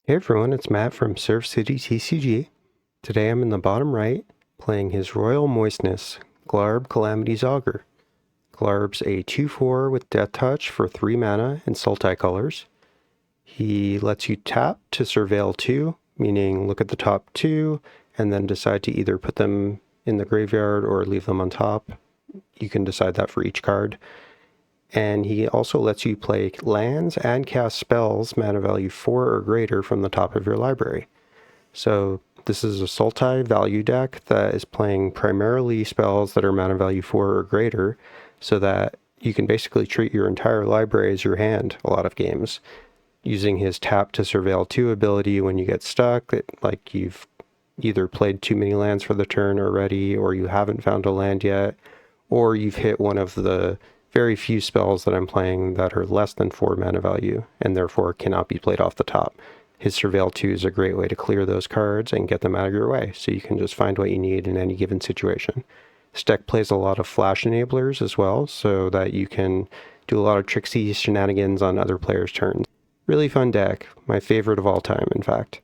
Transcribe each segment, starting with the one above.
Hey everyone, it's Matt from Surf City TCG. Today I'm in the bottom right, playing his Royal Moistness, Glarb Calamity's Augur. Glarb's a 2/4 with Death Touch for 3 mana and Sultai colors. He lets you tap to surveil 2, meaning look at the top 2, and then decide to either put them in the graveyard or leave them on top. You can decide that for each card. And he also lets you play lands and cast spells mana value 4 or greater from the top of your library. So this is a Sultai value deck that is playing primarily spells that are mana value 4 or greater, so that you can basically treat your entire library as your hand a lot of games, using his tap to surveil 2 ability when you get stuck, like you've either played too many lands for the turn already, or you haven't found a land yet, or you've hit one of the very few spells that I'm playing that are less than 4 mana value and therefore cannot be played off the top. His Surveil 2 is a great way to clear those cards and get them out of your way, so you can just find what you need in any given situation. This deck plays a lot of flash enablers as well, so that you can do a lot of tricksy shenanigans on other players' turns. Really fun deck, my favorite of all time, in fact.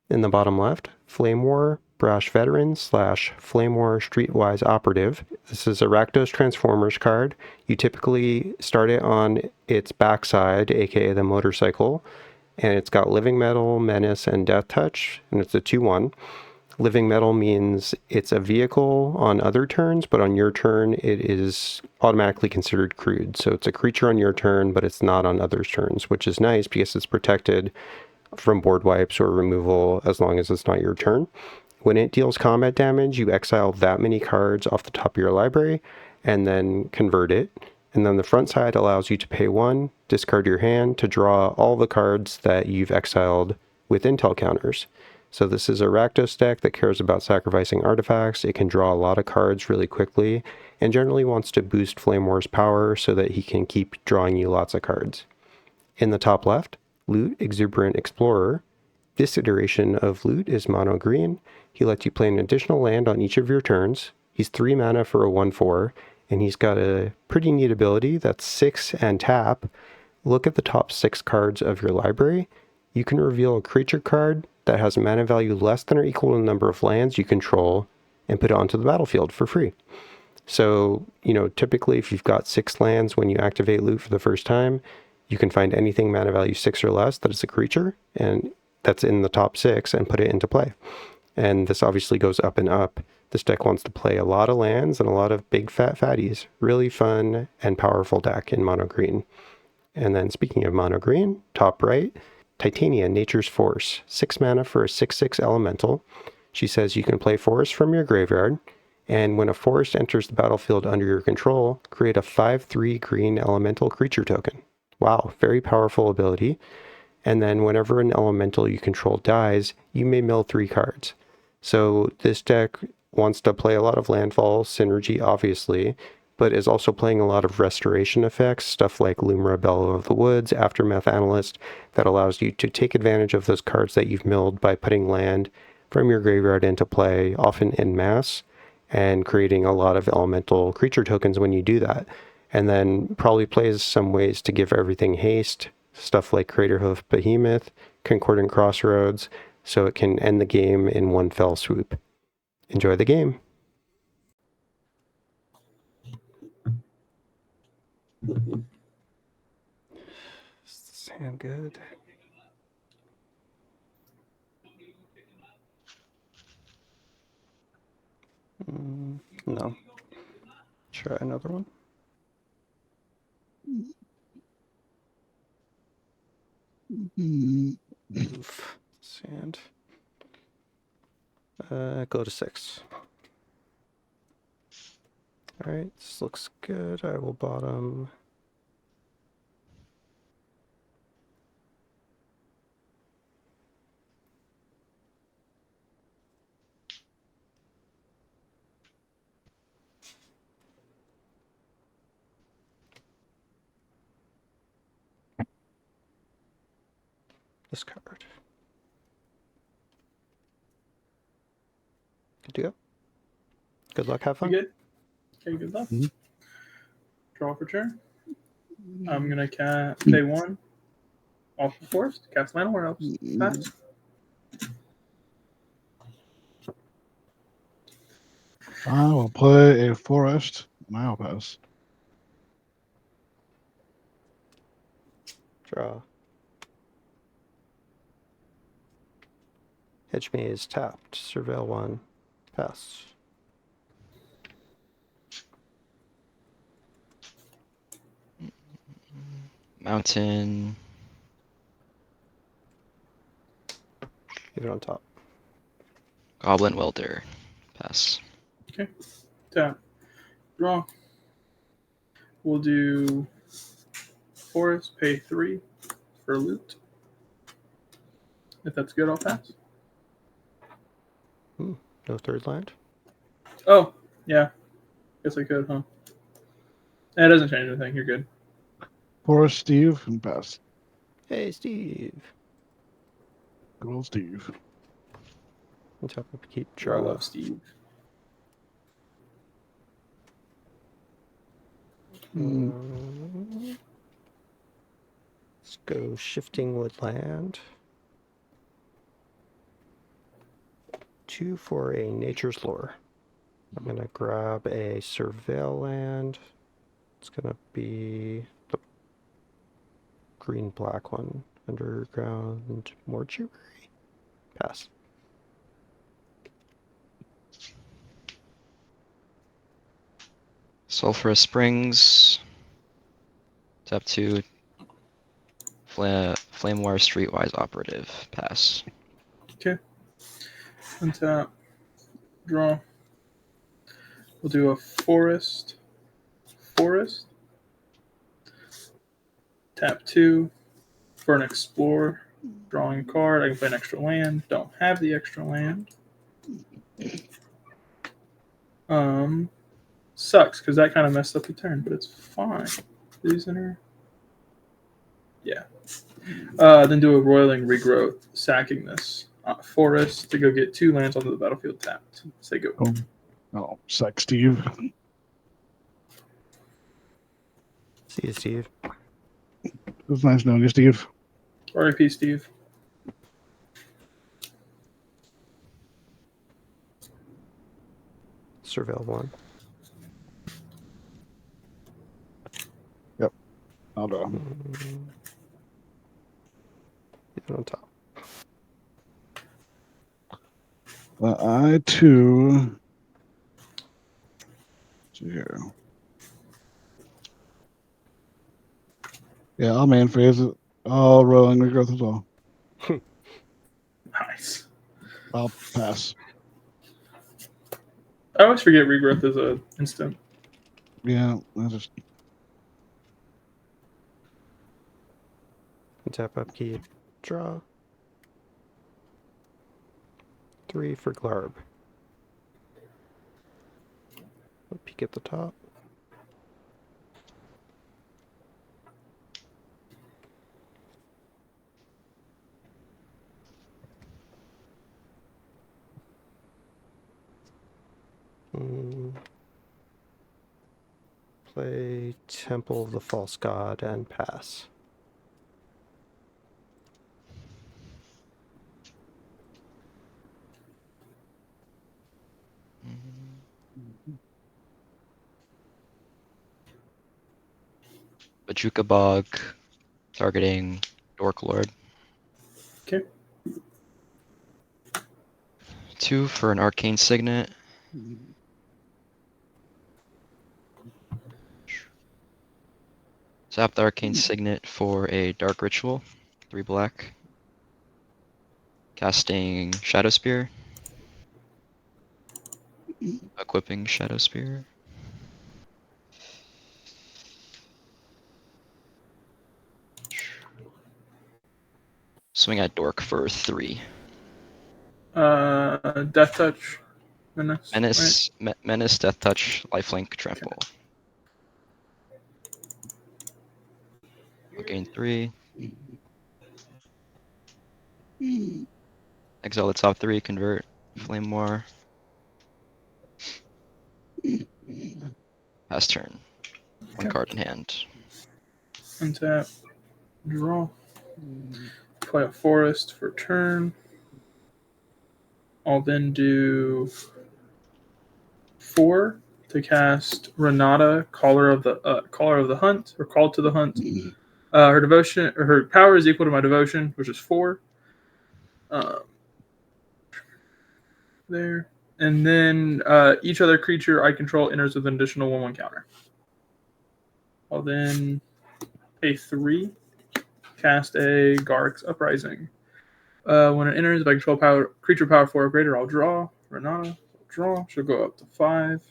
In the bottom left, Flamewar, Brash Veteran / Flamewar Streetwise Operative. This is a Rakdos Transformers card. You typically start it on its backside, aka the motorcycle, and it's got Living Metal, Menace, and Death Touch, and it's a 2/1. Living Metal means it's a vehicle on other turns, but on your turn it is automatically considered crewed. So it's a creature on your turn, but it's not on others' turns, which is nice because it's protected from board wipes or removal as long as it's not your turn. When it deals combat damage, you exile that many cards off the top of your library and then convert it. And then the front side allows you to pay 1, discard your hand to draw all the cards that you've exiled with intel counters. So this is a Rakdos deck that cares about sacrificing artifacts. It can draw a lot of cards really quickly and generally wants to boost Flamewar's power so that he can keep drawing you lots of cards. In the top left, Loot Exuberant Explorer. This iteration of Loot is mono green. He lets you play an additional land on each of your turns. He's 3 mana for a 1/4, and he's got a pretty neat ability that's 6 and tap. Look at the top 6 cards of your library. You can reveal a creature card that has a mana value less than or equal to the number of lands you control and put it onto the battlefield for free. So, typically if you've got 6 lands when you activate Loot for the first time, you can find anything mana value 6 or less that is a creature, and that's in the top 6, and put it into play. And this obviously goes up and up. This deck wants to play a lot of lands and a lot of big fat fatties. Really fun and powerful deck in mono green. And then speaking of mono green, top right, Titania, Nature's Force. 6 mana for a 6/6 elemental. She says you can play forest from your graveyard, and when a forest enters the battlefield under your control, create a 5/3 green elemental creature token. Wow, very powerful ability. And then whenever an elemental you control dies, you may mill 3 cards. So this deck wants to play a lot of landfall synergy, obviously, but is also playing a lot of restoration effects, stuff like Lumra Bellow of the Woods, Aftermath Analyst, that allows you to take advantage of those cards that you've milled by putting land from your graveyard into play, often en masse, and creating a lot of elemental creature tokens when you do that. And then probably plays some ways to give everything haste, stuff like Craterhoof Behemoth, Concordant Crossroads, so it can end the game in one fell swoop. Enjoy the game. Does this hand good? No. Try another one. Oof. Sand. Go to 6. Alright, this looks good. I will bottom. This card. Good to go. Good luck, have fun. You good? Okay, good luck. Draw for turn. I'm gonna pay 1. Off the forest. Cast Flamewar helps. Pass. I will play a forest, and I'll pass. Draw. Hedge Maze tapped. Surveil 1. Pass. Mountain. Leave it on top. Goblin Welder. Pass. Okay. Tap. Draw. We'll do forest. Pay 3 for loot. If that's good, I'll pass. No third land. Oh, yeah. Guess I could, huh? That doesn't change anything. You're good. Forest Steve, and pass. Hey, Steve. Good old Steve. And tap up, keep I draw. love Steve. Let's go Shifting Woodland. 2 for a Nature's Lore. I'm going to grab a Surveil land. It's going to be the green-black one. Underground Mortuary. Pass. Sulphurous Springs. Tap 2. Flamewar Streetwise Operative. Pass. Okay. Untap. Draw. We'll do a forest. Forest. Tap 2 for an explorer. Drawing a card. I can play an extra land. Don't have the extra land. Sucks because that kind of messed up the turn, but it's fine. Prisoner. Yeah. Then do a roiling regrowth, sacking this forest to go get 2 lands onto the battlefield tapped. Say go. Oh, sack Steve. See you, Steve. It was nice knowing you, Steve. RIP, Steve. Surveil 1. I'll draw. Leave it on top. I too. Here. Yeah, I'll main phase it. I'll rolling regrowth as well. Nice. I'll pass. I always forget regrowth is a instant. Yeah, I just And tap up, keep draw. 3 for Glarb. Peek at the top. Play Temple of the False God and pass. Bajuka Bog. Targeting Dork Lord. Okay. 2 for an Arcane Signet. Tap the Arcane Signet for a Dark Ritual. 3 black. Casting Shadow Spear. Equipping Shadow Spear. Swing at Dork for 3. Death Touch. Menace. Right? Menace, Death Touch, Lifelink, Trample. I'll gain 3. Exile the top 3, convert. Flamewar. Pass turn. 1 Okay. card in hand. Untap. Draw. Play a forest for turn. I'll then do 4 to cast Renata, Caller of the Hunt, or Call to the Hunt. Her devotion, or her power is equal to my devotion, which is 4. There. And then each other creature I control enters with an additional 1/1 counter. I'll then pay 3, cast a Garrick's Uprising. When it enters, if I control creature power 4 or greater, I'll draw. Renata, I'll draw. She'll go up to 5.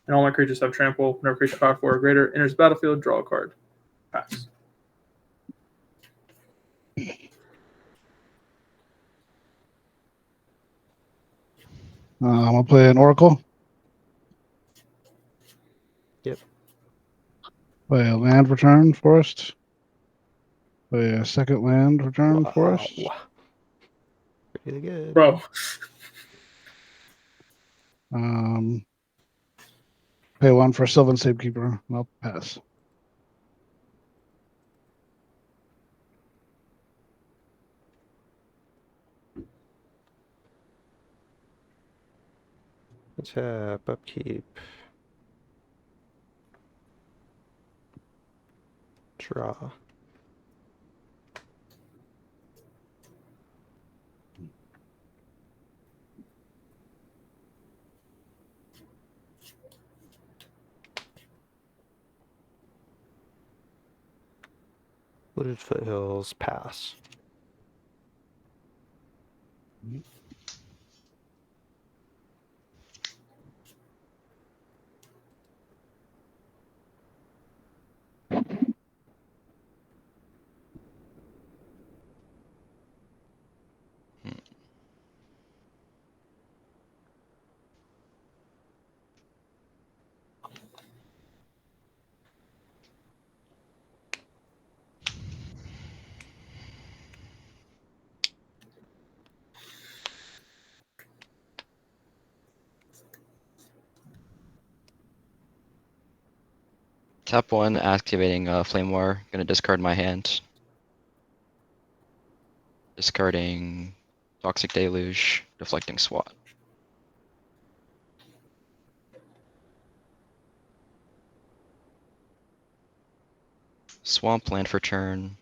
And all my creatures have trample. Whenever creature power 4 or greater enters the battlefield, draw a card. Pass. I'm gonna play an Oracle. Yep. Play a land return forest. Play a second land return forest. Wow. Really good. Bro. Pay 1 for Sylvan Sabekeeper. I'll pass. Tap, upkeep. Draw. Wooded Foothills, pass. Tap 1, activating Flamewar. Gonna discard my hand. Discarding Toxic Deluge, Deflecting Swat. Swampland for turn.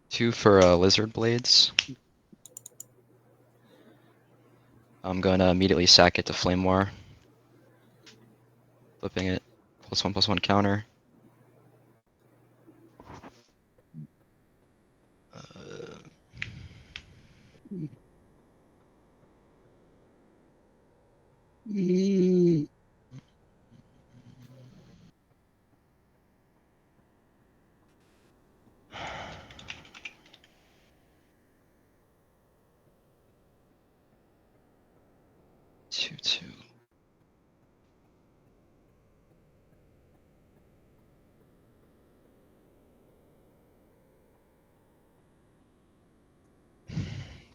Two for Lizard Blades. I'm gonna immediately sack it to Flamewar. Flipping it. +1/+1 counter. Two.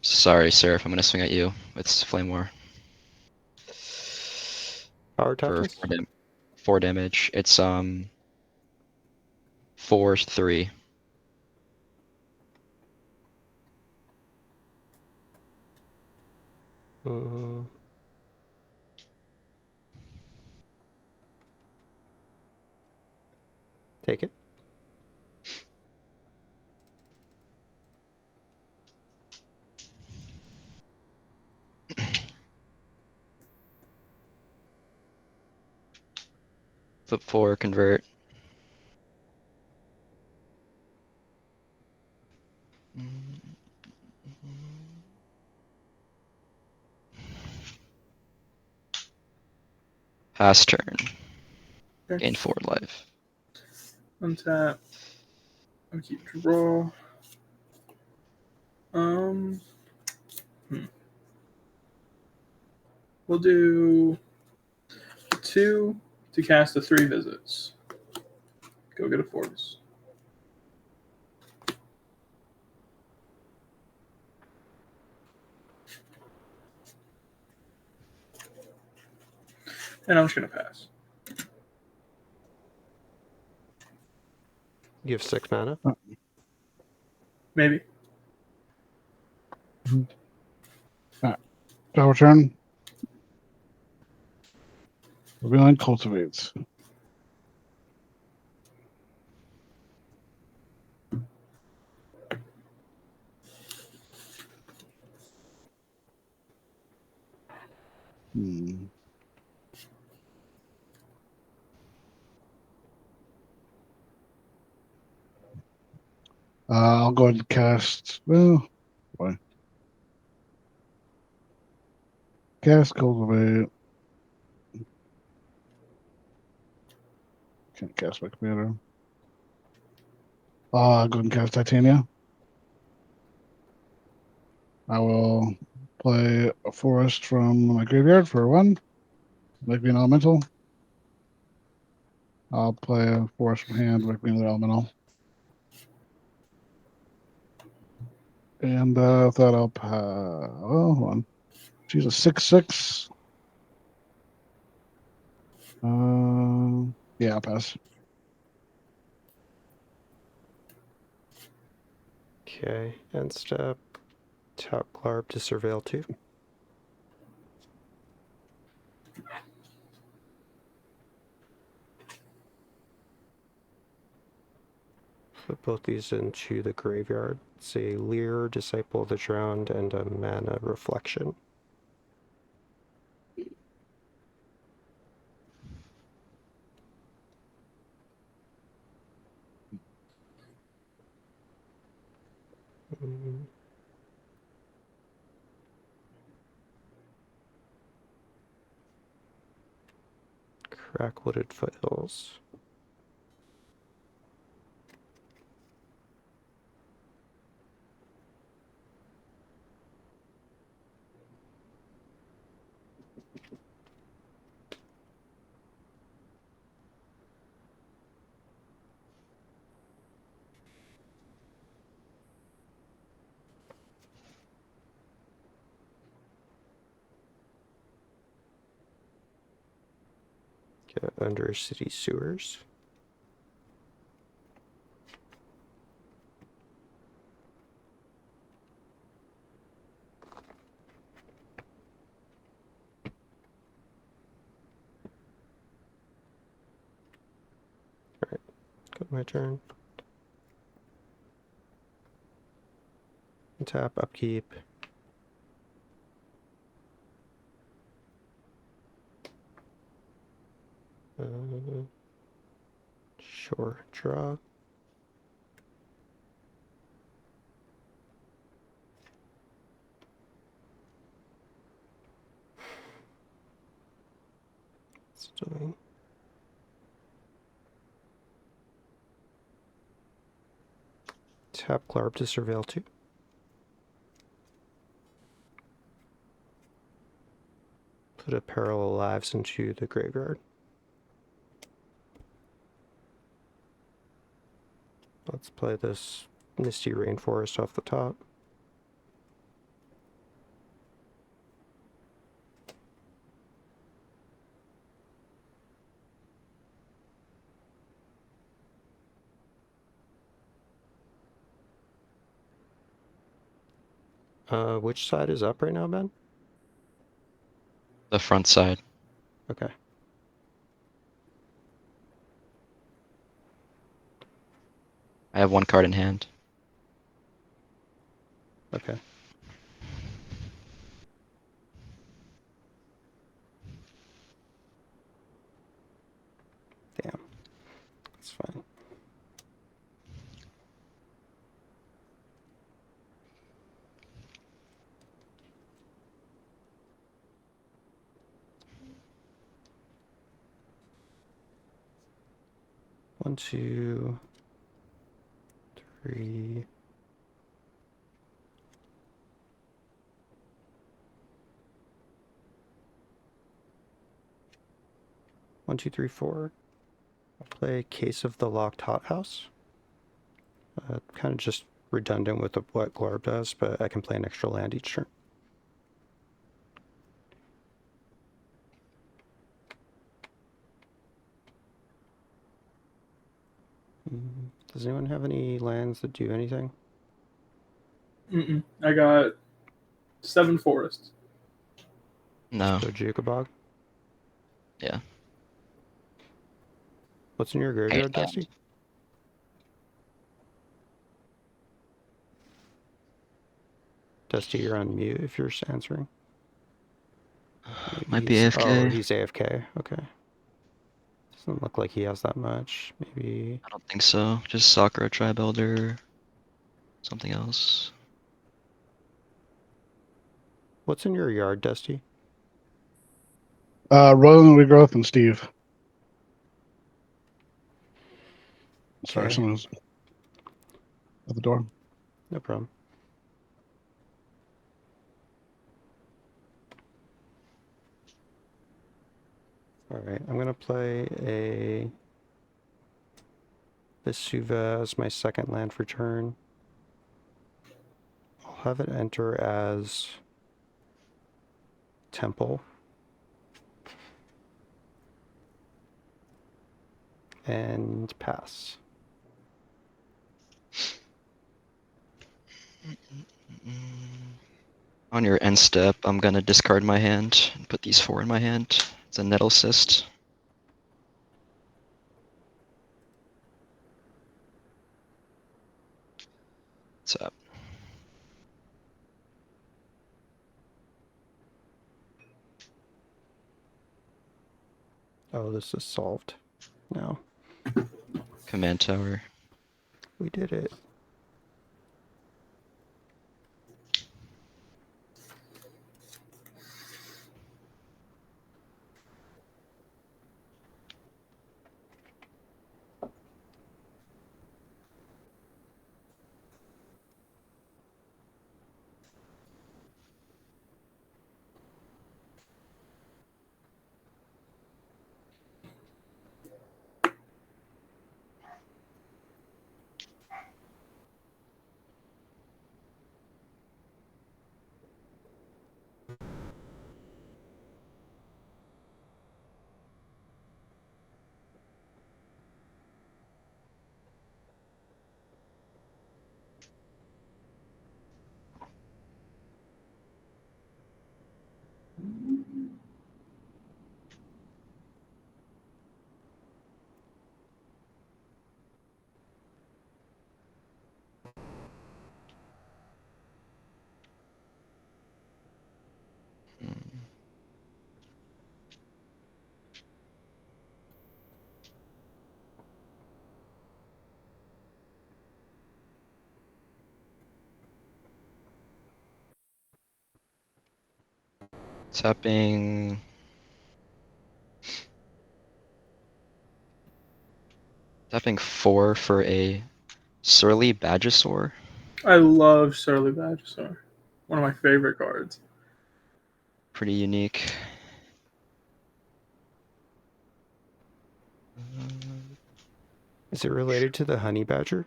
Sorry, Seraph, I'm gonna swing at you. It's Flamewar. Power For toughness? 4 damage. It's 4/3. Take it. Flip 4, convert. Pass turn. Okay. Gain 4 life. Untap. I'll keep draw. We'll do 2 to cast the 3 visits. Go get a force. And I'm just going to pass. You have 6 mana? Maybe. Draw return. Revealing cultivates. I'll go ahead and cast. Well, boy. Cast cultivate. Can't cast my commander. I'll go ahead and cast Titania. I will play a forest from my graveyard for 1. Make me an elemental. I'll play a forest from hand, make me another elemental. And I thought I'll well, hold on. She's a 6/6. Yeah, I'll pass. Okay, end step. Tap Glarb to surveil 2. Put both these into the graveyard. It's a Leer, Disciple of the Drowned, and a Mana Reflection. Crackwooded Foothills. Get under city sewers. Alright, got my turn. Tap, upkeep. Sure, draw. It's doing. Tap Glarb to surveil 2. Put a Parallel Lives into the graveyard. Let's play this Misty Rainforest off the top. Which side is up right now, Ben? The front side. Okay. I have 1 card in hand. Okay. Damn. That's fine. One, 2, 3. 1, 2, 3, 4. I'll play Case of the Locked Hothouse. Kind of just redundant with what Glarb does, but I can play an extra land each turn. Does anyone have any lands that do anything? I got 7 forests. No. Go Jukabog. Yeah. What's in your graveyard, Dusty? Dusty, you're on mute if you're answering. Might be He's- AFK. Oh, he's AFK. Okay. Doesn't look like he has that much. Maybe. I don't think so. Just Sakura Tribe Elder. Something else. What's in your yard, Dusty? Roiling Regrowth and Steve. Sorry, Okay. someone was at the door. No problem. Alright, I'm gonna play a Vesuva as my second land for turn. I'll have it enter as Temple. And pass. On your end step, I'm gonna discard my hand and put these 4 in my hand. It's a Nettle Cyst. What's up? Oh, this is solved now. Command Tower. We did it. Tapping. Tapping 4 for a Surly Badgesaur. I love Surly Badgesaur. One of my favorite cards. Pretty unique. Is it related to the honey badger?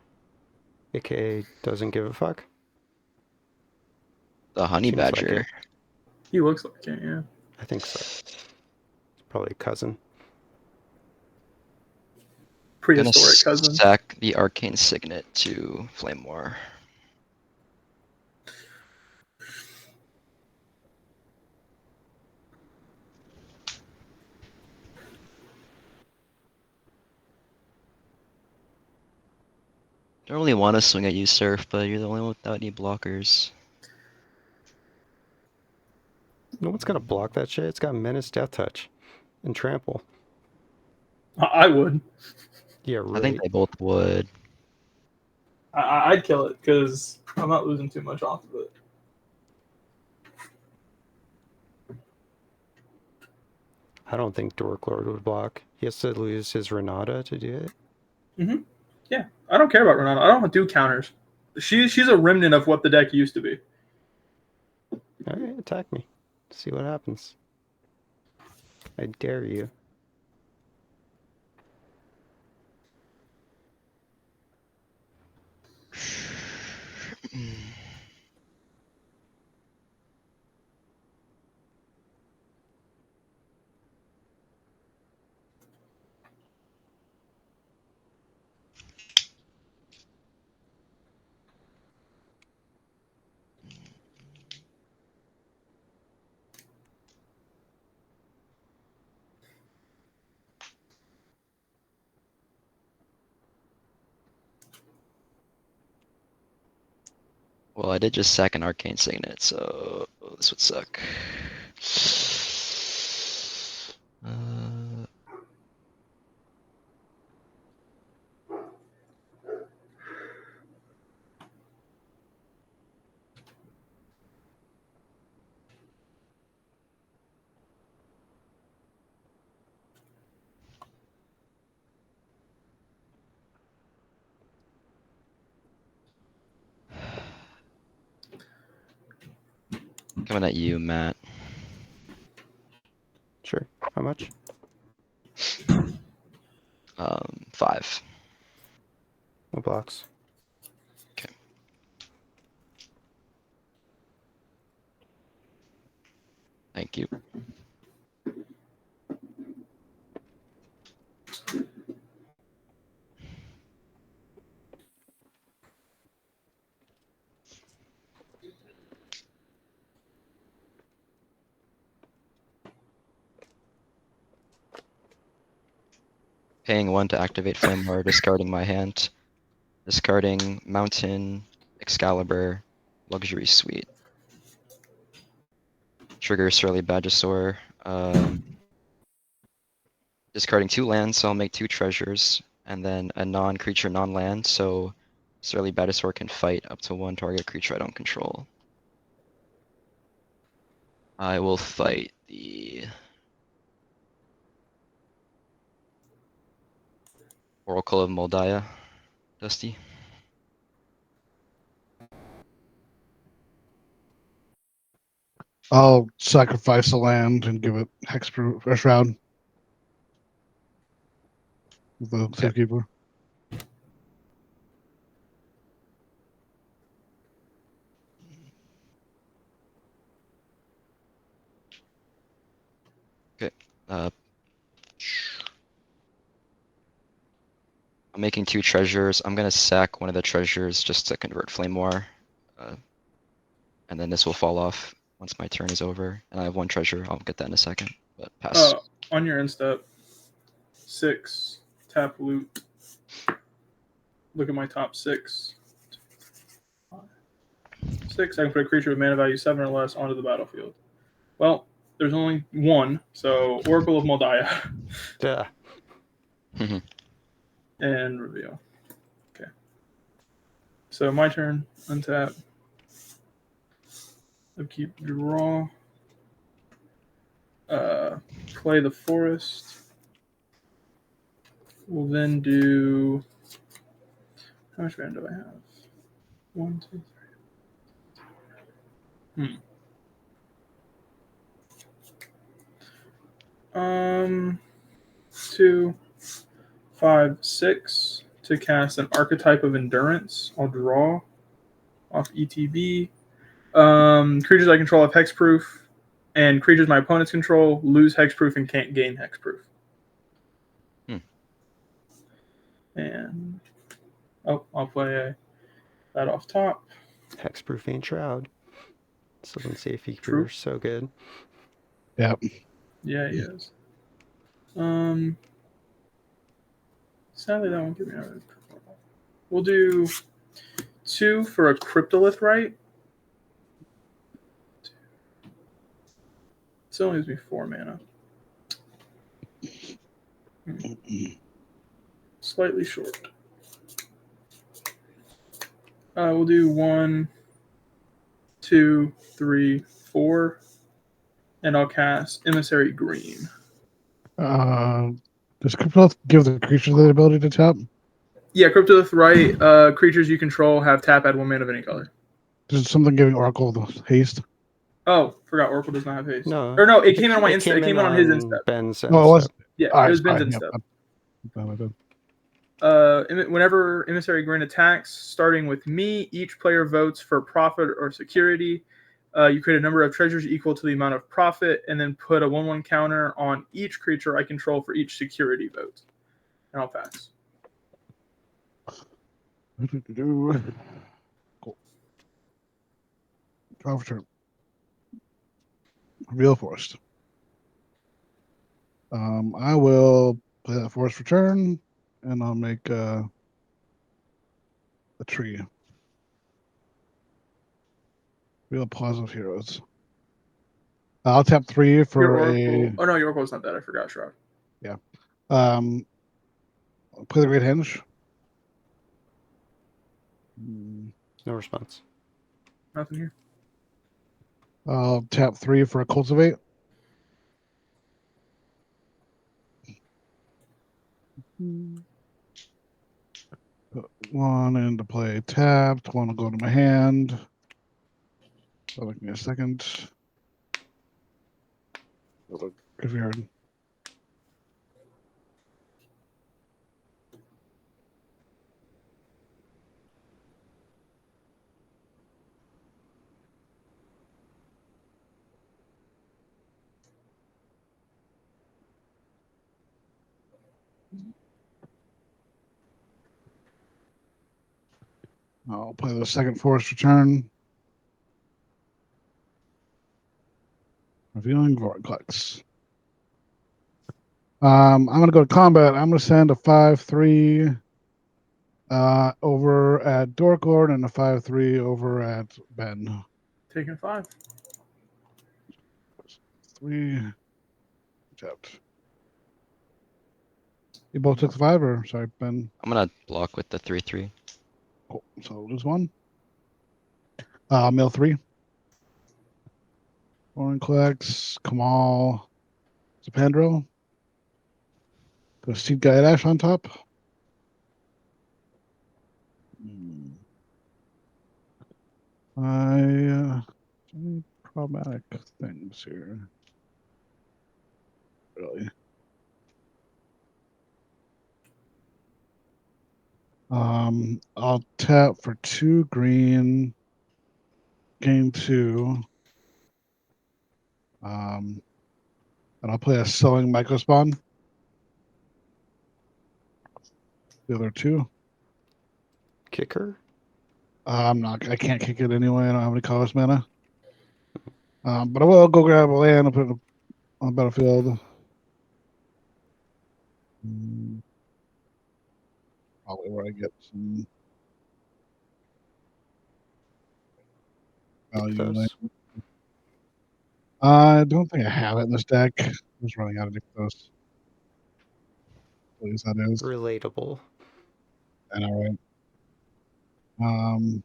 AKA doesn't give a fuck? The Honey Seems like Badger. it. He looks like it, yeah. I think so. It's probably a cousin. Gonna Prehistoric cousin. sack the Arcane Signet to Flamewar. Don't really want to swing at you, Surf, but you're the only one without any blockers. No one's gonna block that shit. It's got Menace, Death Touch, and Trample. I would. Yeah, I right. think they both would. I'd kill it because I'm not losing too much off of it. I don't think Dorklord would block. He has to lose his Renata to do it. Yeah, I don't care about Renata. I don't do counters. She's a remnant of what the deck used to be. Alright, attack me. See what happens. I dare you. Well, I did just sack an Arcane Signet, so this would suck. Uh, Coming at you, Matt. Sure. How much? 5. No blocks. Okay. Thank you. Paying 1 to activate Flamewar, discarding my hand. Discarding Mountain, Excalibur, Luxury Suite. Trigger Surly Badgesaur. Discarding 2 lands, so I'll make 2 treasures, and then a non-creature, non-land, so Surly Badgesaur can fight up to 1 target creature I don't control. I will fight the Oracle of Moldiah, Dusty. I'll sacrifice a land and give it hexproof or shroud. With the Safekeeper. Okay. I'm making 2 treasures. I'm gonna sack one of the treasures just to convert Flamewar. And then this will fall off once my turn is over. And I have 1 treasure. I'll get that in a second. But pass. On your end step, 6, tap loot. Look at my top 6. 6, I can put a creature with mana value 7 or less onto the battlefield. Well, there's only 1, so Oracle of Moldiah. Yeah. And reveal. Okay. So my turn, untap. Upkeep, draw. Play the forest. We'll then do. How much mana do I have? 1, 2, 3. 2, 5, 6 to cast an Archetype of Endurance. I'll draw off ETB. Creatures I control have hexproof, and creatures my opponents control lose hexproof and can't gain hexproof. And I'll play that off top. Hexproof ain't Shroud. Sylvan Safekeeper True. is so good. Yep. Yeah, he is. Sadly, that won't give me another. We'll do 2 for a Cryptolith, right? It only gives me 4 mana. Slightly short. We'll do 1, 2, 3, 4, and I'll cast Emissary Green. Does Cryptolith give the creature the ability to tap? Yeah, Cryptolith, right? Creatures you control have tap, add 1 mana of any color. Is something giving Oracle the haste? Oh, forgot Oracle does not have haste. No. Or no, it came in on my instep. It came came in in on his instep. Ben's Oh, it was. Yeah, All right, it was Ben's fine. instep. Yep. Whenever Emissary Green attacks, starting with me, each player votes for profit or security. You create a number of treasures equal to the amount of profit, and then put a 1/1 counter on each creature I control for each security vote. And I'll pass. Cool. Draw for turn. Reveal forest. I will play that forest for turn, and I'll make a tree. Real positive heroes. I'll tap 3 Your for Oracle. a Oh no, your Oracle's not dead. I forgot, Shroud. play the Great Hinge. No response. Nothing here. I'll tap 3 for a Cultivate. Put 1 into play tapped. 1 will go to my hand. So give me a second. Graveyard. I'll play the second Forest Return. Revealing Vortex. I'm going to go to combat. I'm going to send a 5/3 over at Dorklord and a 5/3 over at Ben. Taking 5. 3 tapped. You both took the 5, or sorry, Ben? I'm gonna block with the 3/3. Cool. So lose 1. Mill 3. Orin collects. Kamal. Zapandro. The Seed Guide Ash on top. Any problematic things here? Really? I'll tap for 2 green. Game 2. And I'll play a Sowing Microspawn. The other 2. Kicker? I can't kick it anyway. I don't have any colorless mana. But I will go grab a land and put it on the battlefield. Probably where I get some value. Those. I don't think I have it in this deck. I'm just running out of those. Please, that is. Relatable. I know, right?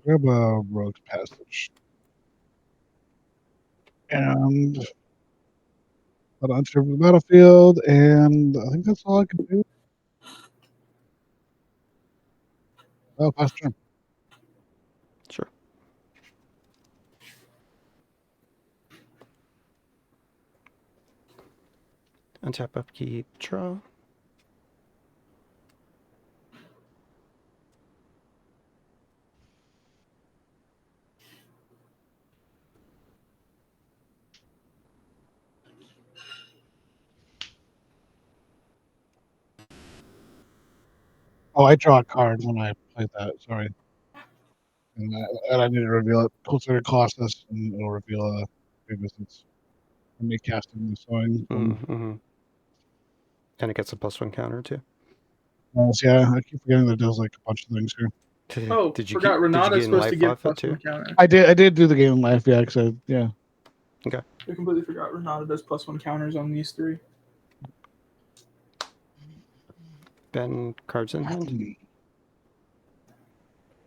Grab a Rogue's Passage. And put onto the battlefield, and I think that's all I can do. Oh, pass turn. Sure. Untap, upkeep, draw. Oh, I draw a card when I play that. Sorry. And I need to reveal it. Cultivator Colossus, and it'll reveal a resistance. And me casting the Sowing. Mm-hmm. And it gets a +1 counter too. Yeah, I keep forgetting that it does like a bunch of things here. Oh, Did you forgot did you Renata's gain supposed to life give off it too? +1 counter. I did do the game in life, yeah, because yeah. Okay. I completely forgot Renata does +1 counters on these 3. Ben, cards in hand.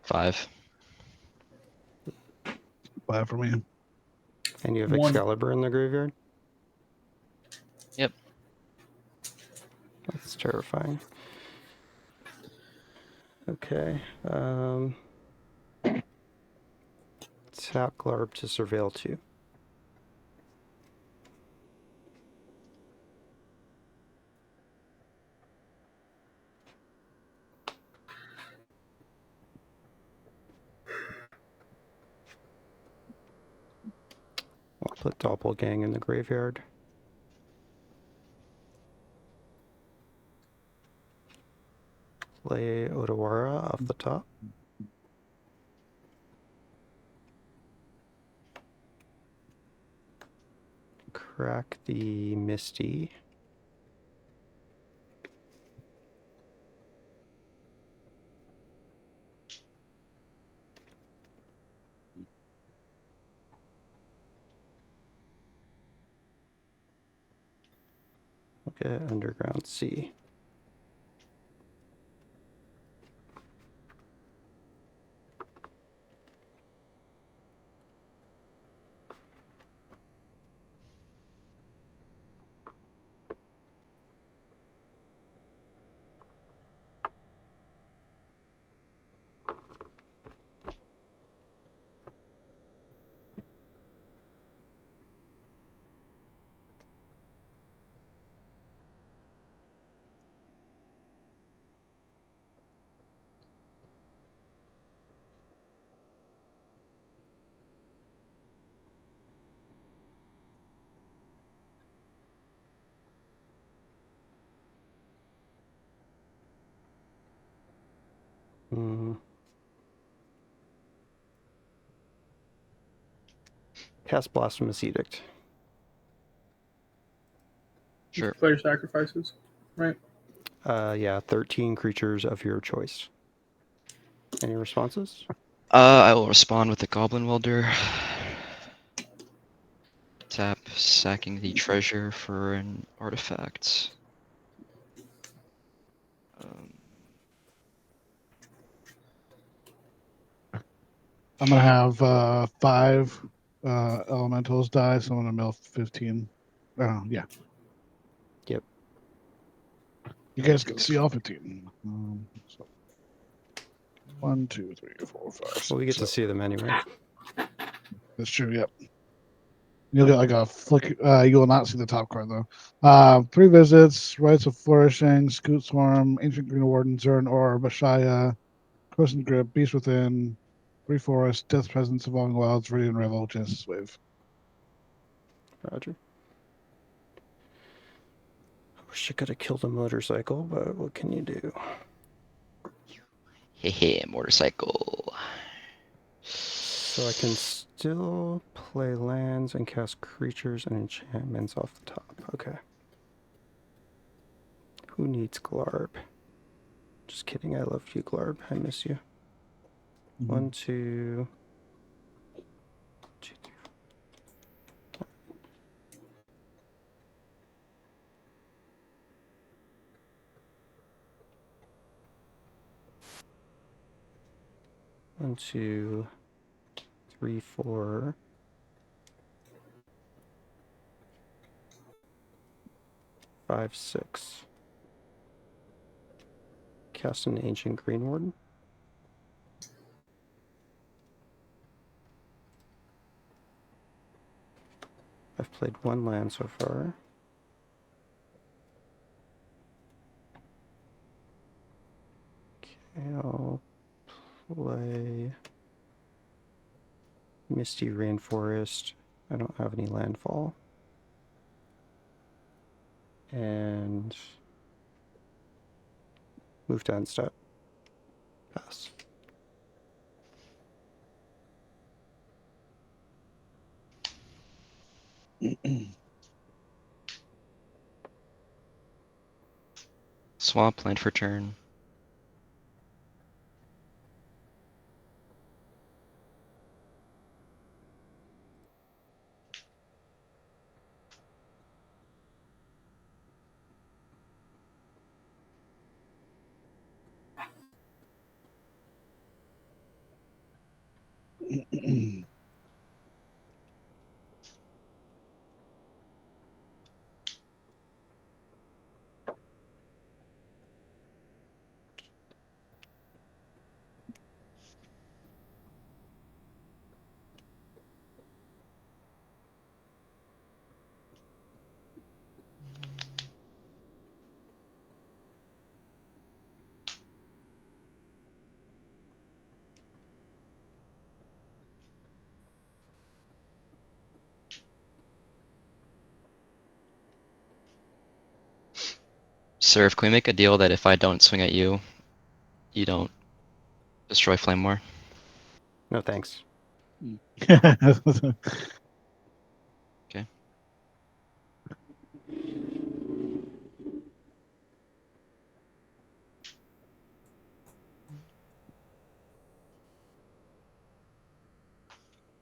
5. 5 for me. And you have 1. Excalibur in the graveyard? Yep. That's terrifying. Okay. Tap Glarb to surveil 2. I'll put Doppelgang in the graveyard. Play Odawara off the top. Crack the Misty. Okay, Underground Sea. Hmm. Cast Blasphemous Edict. You Sure. can play your sacrifices, right? Yeah, 13 creatures of your choice. Any responses? I will respond with the Goblin Welder. Tap, sacking the treasure for an artifact. I'm gonna have 5 elementals die, so I'm gonna mill 15. Yeah. Yep. You guys can see all 15. So 1, 2, 3, 4, 5, 6, Well, we get to 7. see them anyway. That's true. Yep. You'll get like a flick. You will not see the top card though. 3 visits, Rites of Flourishing, Scoot Swarm, Ancient Green Warden, Zern or Bashaya, Crescent Grip, Beast Within, 3 Forest, Death Presence, Evolving Wilds, Radiant Revel, Genesis Wave. Roger. I wish I could have killed a motorcycle, but what can you do? Hehe, motorcycle. So I can still play lands and cast creatures and enchantments off the top. Okay. Who needs Glarb? Just kidding. I love you, Glarb. I miss you. Mm-hmm. 1, 2, 2, 3, 4. 1, 2, 3, 4. 5, 6. Cast an Ancient Green Warden. I've played 1 land so far. Okay, I'll play Misty Rainforest. I don't have any landfall. And move to end step. Pass. Swamp, land for turn. Serve, can we make a deal that if I don't swing at you, you don't destroy Flamewar? No thanks. Okay.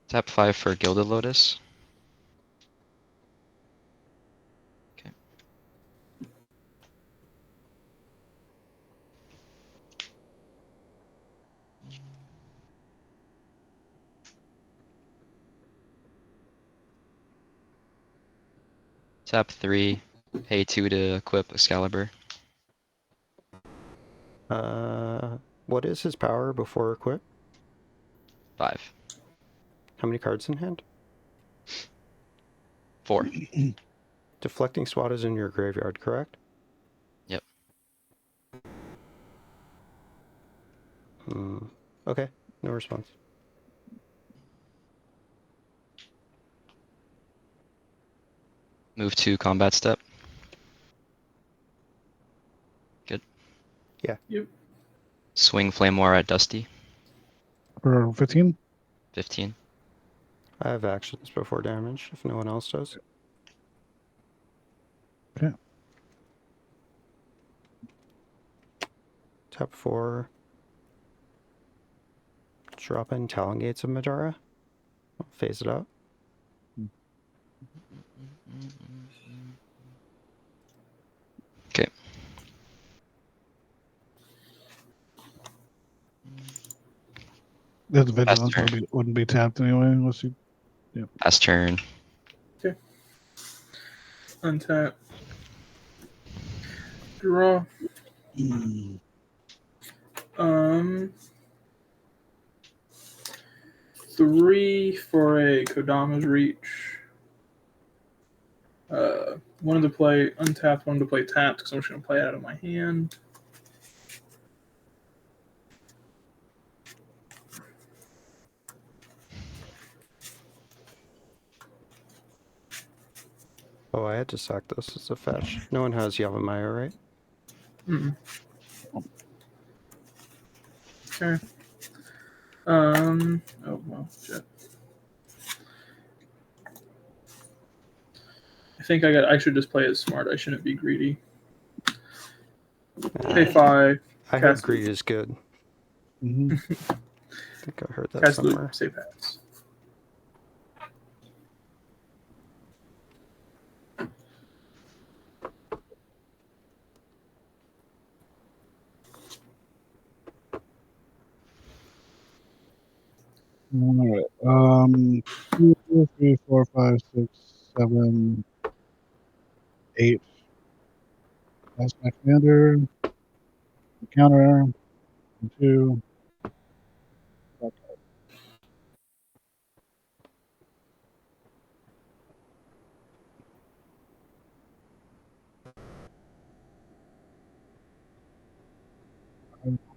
Tap 5 for Gilded Lotus. Okay. Tap 3, pay 2 to equip Excalibur. What is his power before equip? 5. How many cards in hand? 4. Deflecting Swat is in your graveyard, correct? Yep. Okay, no response. Move to combat step. Good. Yeah. Yep. Swing Flamewar at Dusty. For 15? 15. I have actions before damage, if no one else does. Okay. Tap 4. Drop in Talon Gates of Madara. Phase it out. Okay. The vigilance turn. wouldn't be tapped anyway unless you. Pass turn. Untap. Draw. Um, 3 for a Kodama's Reach. Wanted to play untapped, wanted to play tapped because I'm just going to play it out of my hand. Oh, I had to sack this as a fetch. No one has Yavimaya, right? Mm-mm. Okay. Oh, well, shit. I think I should just play it smart. I shouldn't be greedy. Pay 5. I heard Cast greed is good. Mm-hmm. I think I heard that Cast somewhere. loop. Say pass. All right. 2, 3, 4, 5, 6, 7, 8. That's my commander. Counter. 2.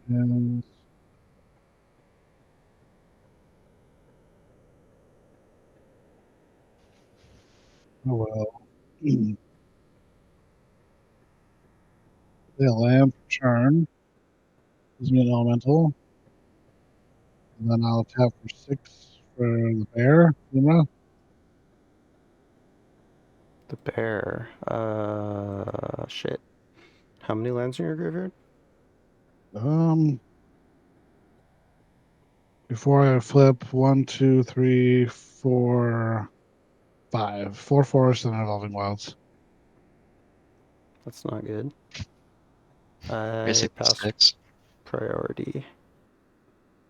And oh well. The lamp turn gives me an elemental. And then I'll tap for 6 for the bear. Luma. The bear. Shit. How many lands in your graveyard? Before I flip, 1, 2, 3, 4, 5. 4 forests and evolving wilds. That's not good. I Basically pass 6. priority.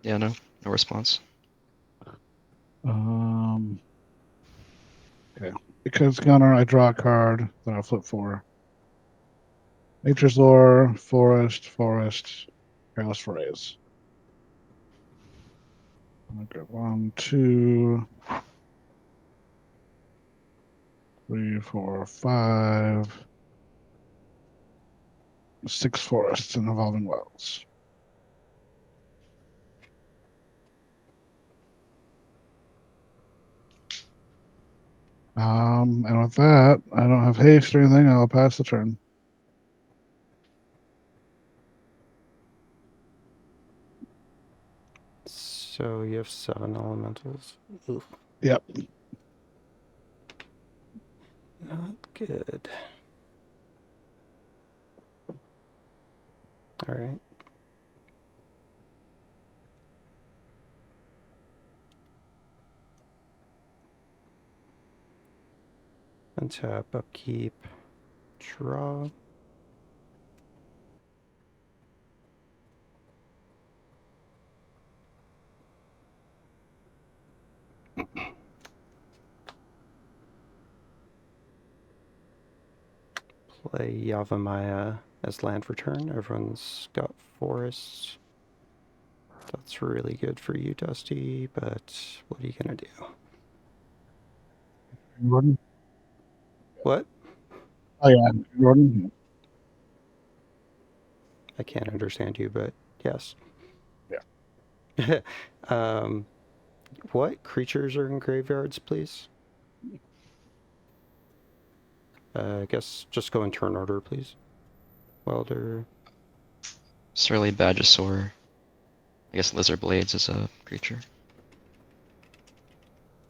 Yeah, no response. Okay. Because Gunner, I draw a card, then I flip 4. Nature's Lore, Forest, Careless Forays. Okay, 1, 2, 3, 4, 5, 6 forests and evolving wilds. And with that, I don't have haste or anything. I'll pass the turn. So you have 7 elementals. Oof. Yep. Not good. Alright. Untap, upkeep, draw. Play Yavimaya as land for turn. Everyone's got forests. That's really good for you, Dusty, but what are you gonna do? Jordan? What? Oh yeah, Jordan. I can't understand you, but yes. Yeah. What creatures are in graveyards, please? I guess just go in turn order, please. Welder. Surly Badgesaur. I guess Lizard Blades is a creature.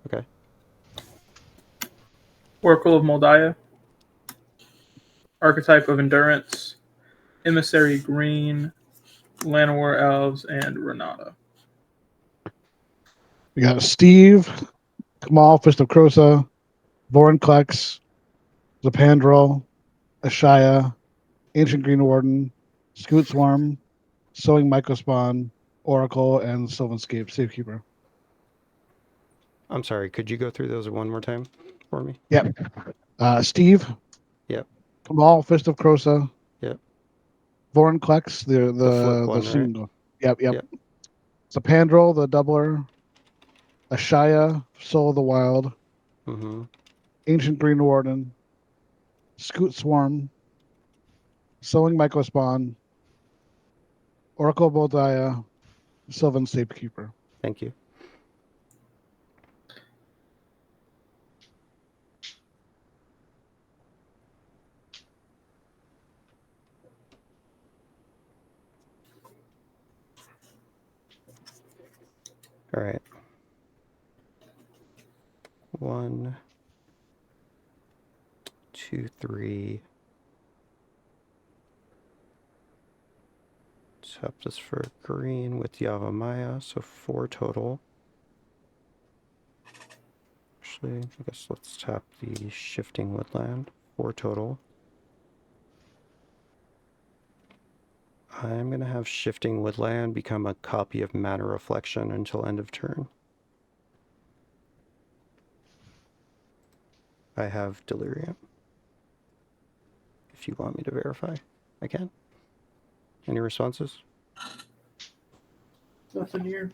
Okay. Oracle of Moldiah. Archetype of Endurance. Emissary Green. Llanowar Elves, and Renata. We got Steve, Kamal, Fist of Krosa, Vorinclex, Zapandrel, Ashaya, Ancient Green Warden, Scoot Swarm, Sowing Microspawn, Oracle, and Sylvanscape Safekeeper. I'm sorry, could you go through those one more time for me? Yep. Steve. Yep. Kamal, Fist of Krosa. Yep. Vorinclex, The flip the one, right? single. Yep. Yep. Zapandrel, the doubler. Ashaya, Soul of the Wild. Mm-hmm. Ancient Green Warden. Scoot Swarm. Sowing Microspawn. Oracle of Moldiah, Sylvan Safekeeper. Thank you. All right. 1, 2, 3. Tap this for green with Yavimaya, so 4 total. Actually, I guess let's tap the Shifting Woodland, 4 total. I'm going to have Shifting Woodland become a copy of Mana Reflection until end of turn. I have Delirium. If you want me to verify, I can. Any responses? Nothing here.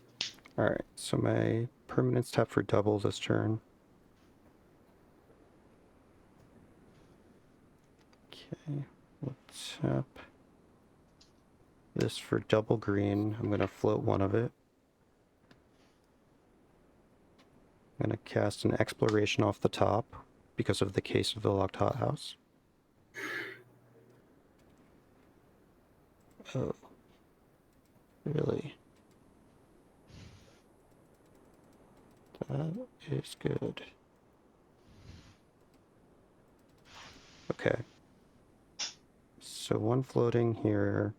Alright, so my permanents tap for double this turn. Okay, we'll tap this for double green. I'm going to float one of it. I'm going to cast an Exploration off the top because of the Case of the Locked Hothouse. Oh, really? That is good. Okay. So one floating here.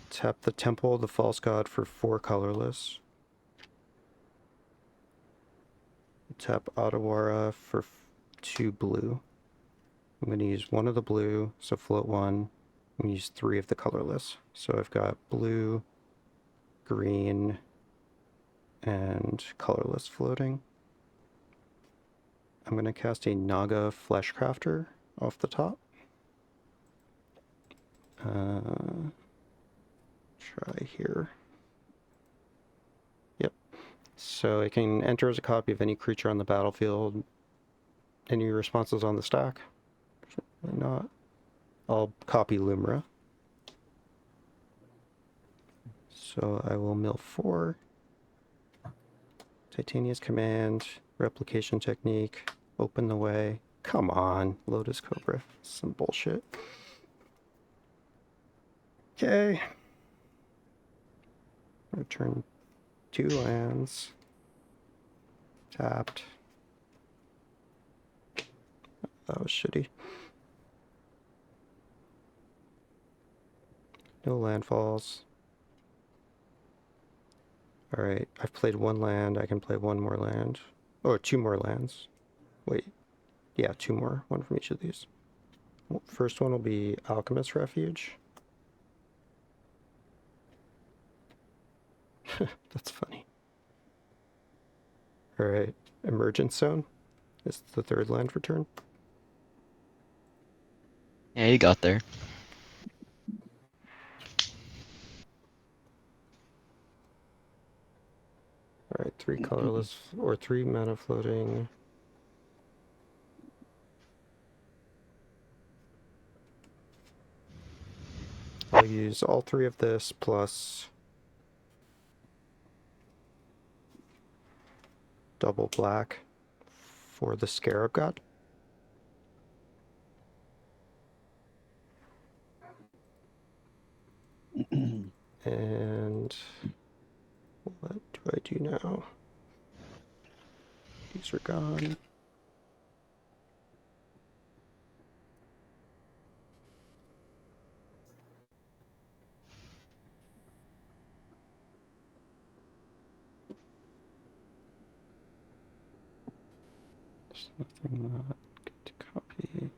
Tap the Temple of the False God for 4 colorless. Tap Otawara for 2 blue. I'm going to use 1 of the blue, so float 1. I'm going to use 3 of the colorless. So I've got blue, green, and colorless floating. I'm going to cast a Naga Fleshcrafter off the top. Try here. Yep. So it can enter as a copy of any creature on the battlefield. Any responses on the stack? Probably not. I'll copy Lumra. So I will mill 4. Titania's Command, Replication Technique, Open the Way. Come on, Lotus Cobra. Some bullshit. Okay. Return 2 lands. Tapped. That was shitty. No landfalls. Alright, I've played 1 land. I can play 1 more land. Oh, 2 more lands. Wait. Yeah, 2 more. 1 from each of these. First one will be Alchemist Refuge. That's funny. Alright, Emergence Zone is the 3rd land for turn. Yeah, you got there. Alright, 3 colorless or 3 mana floating. I'll use all 3 of this plus double black for the Scarab God. And what do I do now? These are gone. There's nothing not good to copy.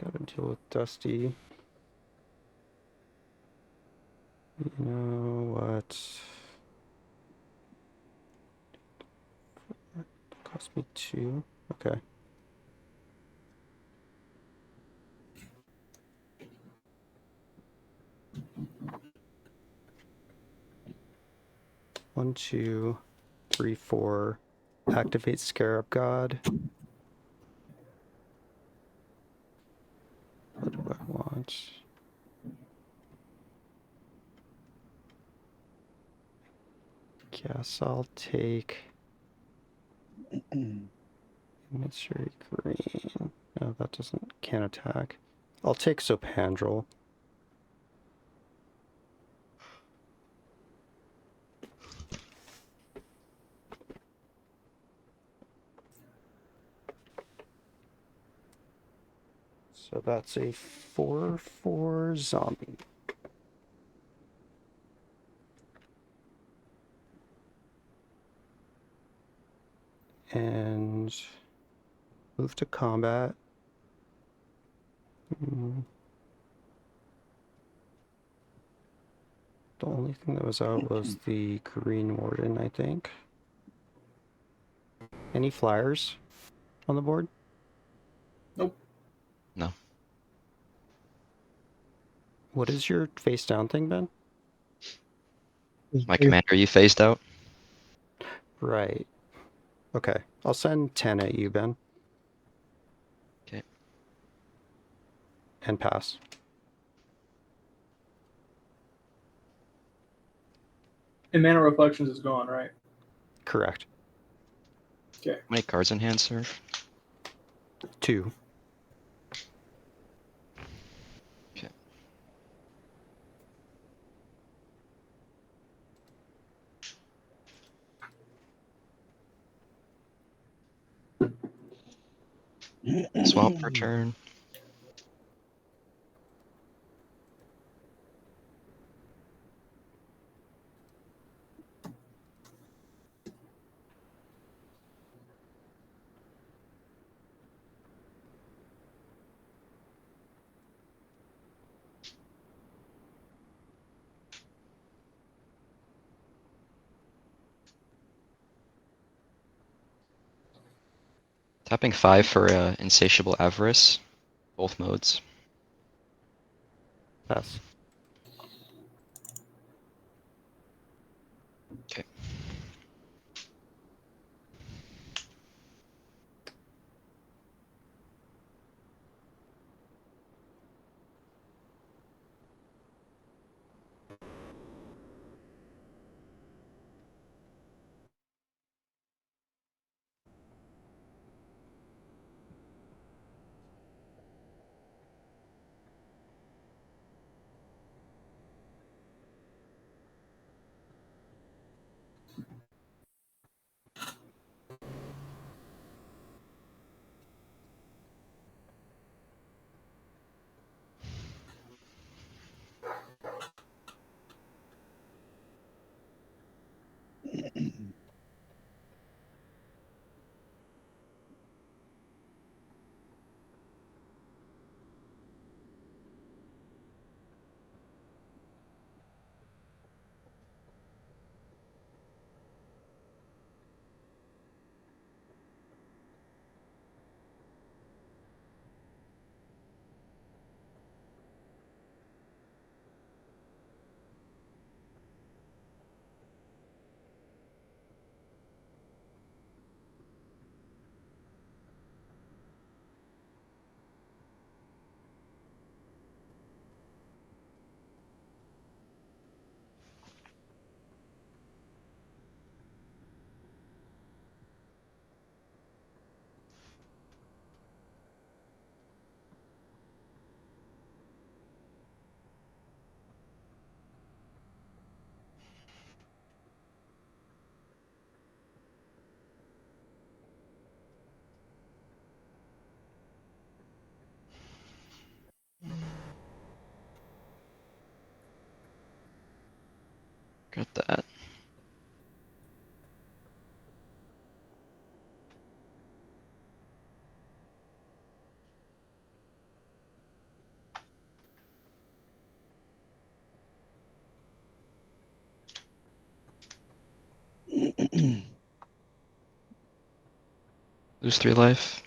Gotta deal with Dusty. You know what? Cost me 2. Okay. One, 2, 3, 4. Activate Scarab God. What do I want? Guess I'll take Mystery Green. No, that can't attack. I'll take Sopandrel. So that's a 4/4 zombie. And move to combat. The only thing that was out was the Green Warden, I think. Any flyers on the board? Nope. No. What is your face down thing, Ben? My commander, you phased out? Right. Okay. I'll send 10 at you, Ben. Okay. And pass. And Mana Reflections is gone, right? Correct. Okay. How many cards in hand, sir? 2. Okay. Swamp per turn. Tapping 5 for Insatiable Avarice. Both modes. Pass. Okay. Got that. Lose 3 life.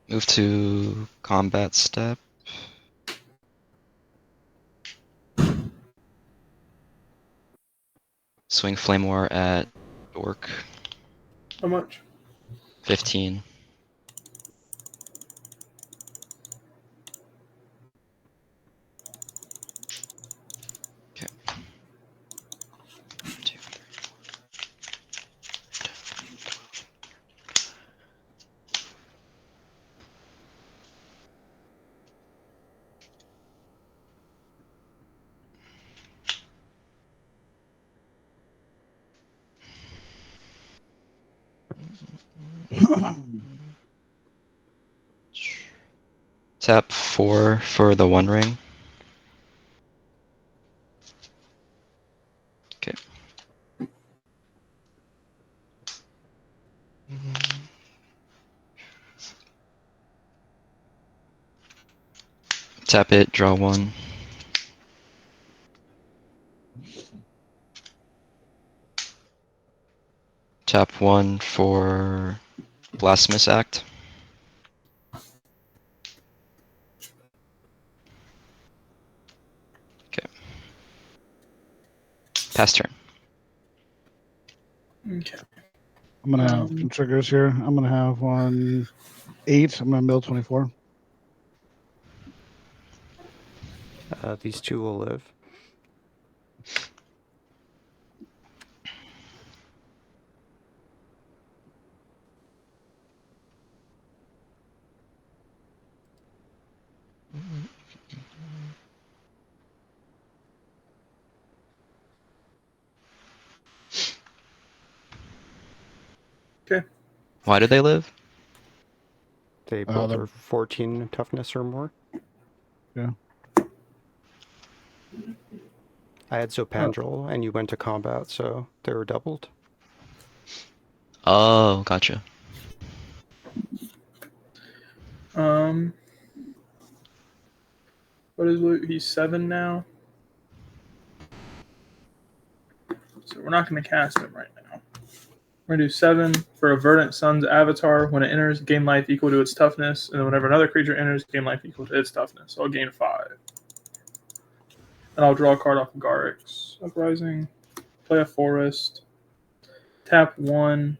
Move to combat step. Swing Flamewar at Dork. How much? 15. Okay. 2, 3, 4. Tap 4 for the 1 ring. Okay. Tap it, draw 1. Tap 1 for Blasphemous Act. Okay. Pass turn. Okay. I'm gonna have some triggers here. I'm gonna have one 8. I'm gonna mill 24. These two will live. Okay. Why do they live? They both they're- are 14 toughness or more. Yeah. I had Zopandrel, and you went to combat, so they were doubled. Oh, gotcha. What is Luke? He's 7 now. So we're not going to cast him right now. We're going to do 7 for a Verdant Sun's avatar. When it enters, gain life equal to its toughness. And then whenever another creature enters, gain life equal to its toughness. So I'll gain 5. And I'll draw a card off of Garrix Uprising. Play a Forest. Tap 1.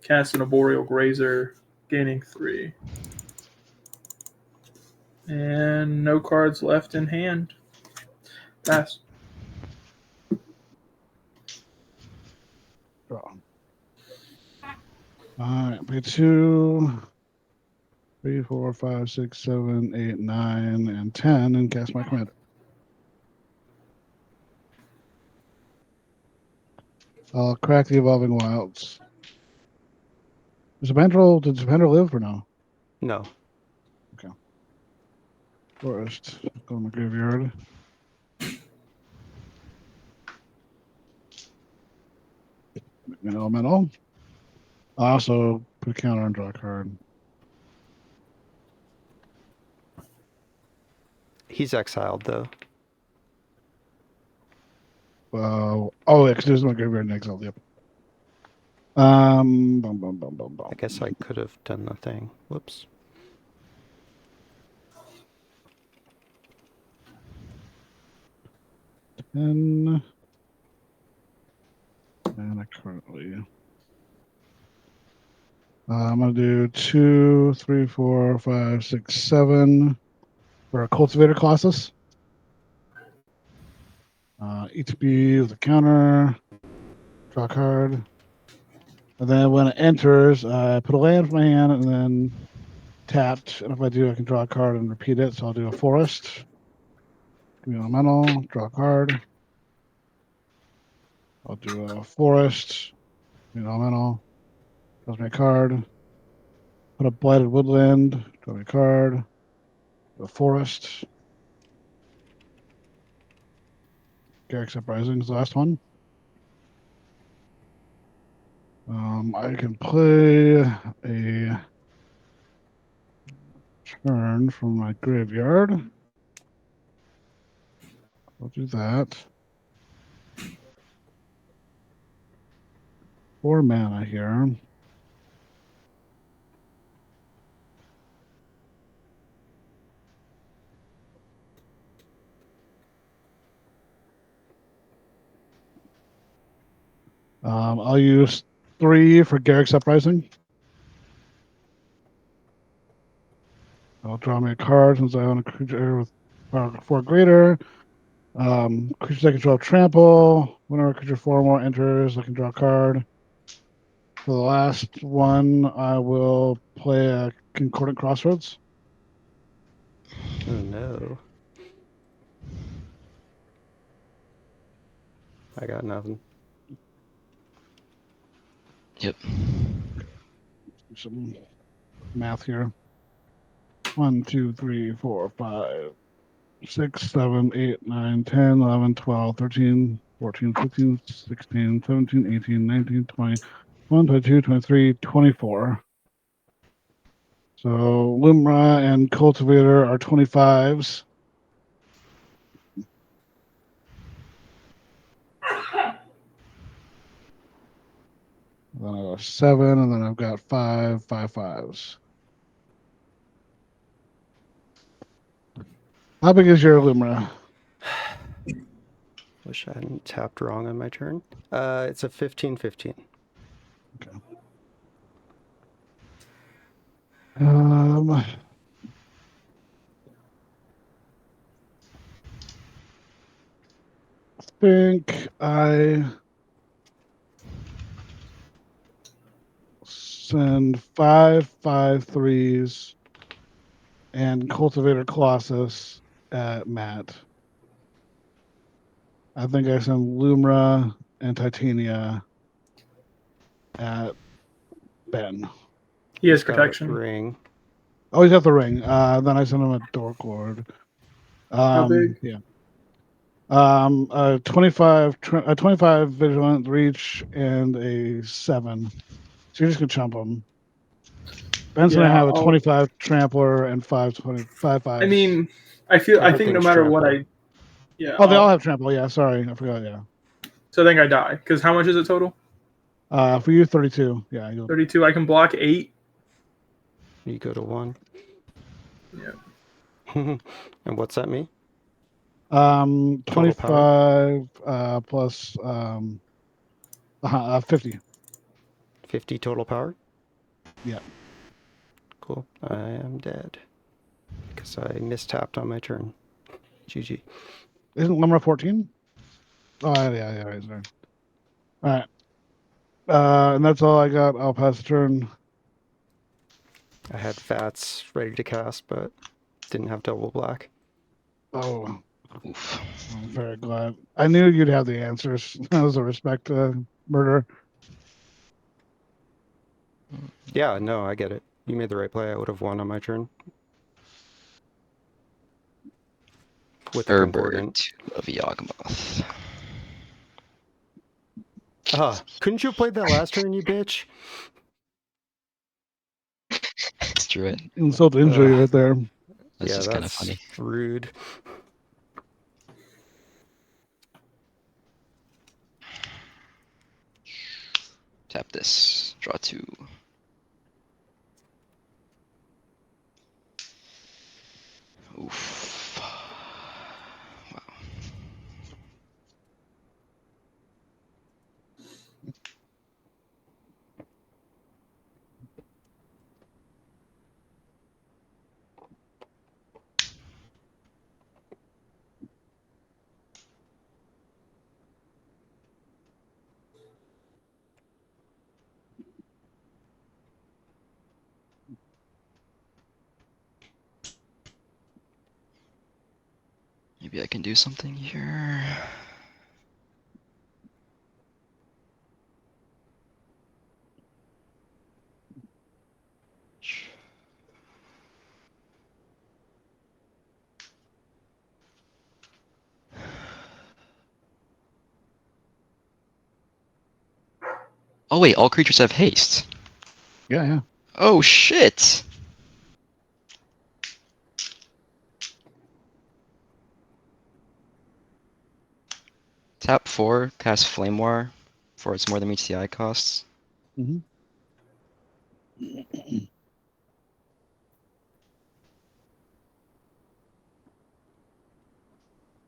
Cast an Arboreal Grazer. Gaining 3. And no cards left in hand. Pass. Draw. Alright, play 2, 3, 4, 5, 6, 7, 8, 9, and 10, and cast my commander. I'll crack the Evolving Wilds. Did Zopandrel live or no? No. Forest. Go in the graveyard. Elemental. I also put a counter and draw a card. He's exiled, though. Yeah, because there's no graveyard in exile. Yep. Bum, bum, bum, bum, bum. I guess I could have done the thing. Whoops. And I currently. I'm gonna do 2, 3, 4, 5, 6, 7 for a Cultivator Colossus. ETB with a counter. Draw a card. And then when it enters, I put a land in my hand and then tapped. And if I do, I can draw a card and repeat it. So I'll do a Forest. Give me an elemental. Draw a card. I'll do a forest. Elemental. Draws me a card. Put a blighted woodland. Draw me a card. A forest. Garrick's Uprising is the last one. I can play a turn from my graveyard. I'll do that. 4 mana here. I'll use 3 for Garrick's Uprising. I'll draw me a card since I own a creature with power 4 greater. Creatures I control trample. Whenever a creature 4 or more enters, I can draw a card. For the last one, I will play a Concordant Crossroads. Oh no. I got nothing. Yep. Do some math here. 1, 2, 3, 4, 5, 6, 7, 8, 9, 10, 11, 12, 13, 14, 15, 16, 17, 18, 19, 20, 21, 22, 23, 24. So Lumra and Cultivator are 25s. Then I got 7, and then I've got 5 5/5s. How big is your Lumra? Wish I hadn't tapped wrong on my turn. It's a 15/15. Okay. I think I send 5 5/3s and Cultivator Colossus at Matt. I think I send Lumra and Titania at Ben. He has He's got a protection. ring. Oh, he's got the ring. Then I send him a Dork Lord. How big? Yeah. A 25 vigilant reach and a 7. So you're just gonna chump him. Ben's gonna have a 25 trampler and 5/5s. I mean, I think no Everything's matter what trample. Oh, they all have trample. Yeah, sorry, I forgot. Yeah. So I think I die because how much is it total? For you, 32. Yeah. 32. I can block 8. You go to 1. Yeah. And what's that mean? 25 plus 50. 50 total power? Yeah. Cool. I am dead. Because I mistapped on my turn. GG. Isn't Limra 14? Oh, yeah, right. Sorry. All right. And that's all I got. I'll pass the turn. I had Fats ready to cast, but didn't have double black. Oh, Oof. I'm very glad. I knew you'd have the answers. That was a respect murder. Yeah, no, I get it. You made the right play. I would have won on my turn. With the Concordant. Herbert of Yawgmoth. Couldn't you have played that last turn, you bitch? Let's do it. Insult to injury right there. That's yeah, just kind of that's funny. rude. Tap this. Draw 2. Oof. Wow. Maybe I can do something here. Oh wait, all creatures have haste. Yeah, yeah. Oh shit! Tap 4, cast Flamewar for it's more than meets the eye costs. Mm-hmm.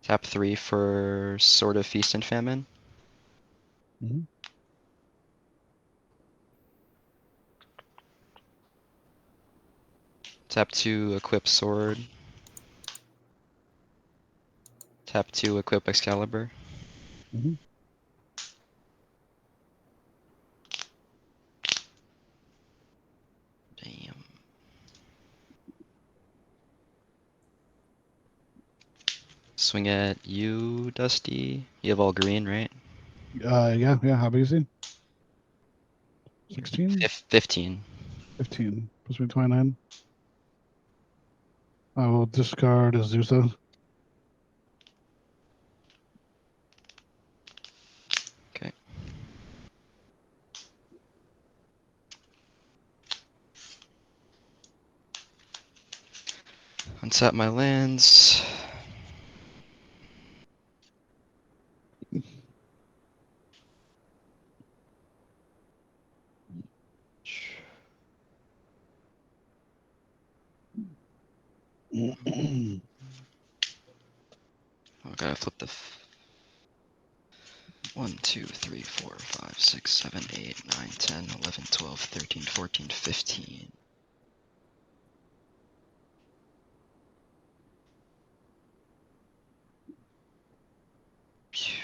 Tap 3 for Sword of Feast and Famine. Mm-hmm. Tap 2, equip Sword. Tap 2, equip Excalibur. Mm-hmm. Damn. Swing at you, Dusty. You have all green, right? Yeah, yeah. How big is he? 16? 15. 15. Puts me 29. I will discard Azusa. Okay. Untap my lands. I gotta flip the 1, 2, 3, 4, 5, 6, 7, 8, 9, 10, 11, 12, 13, 14, 15. Phew.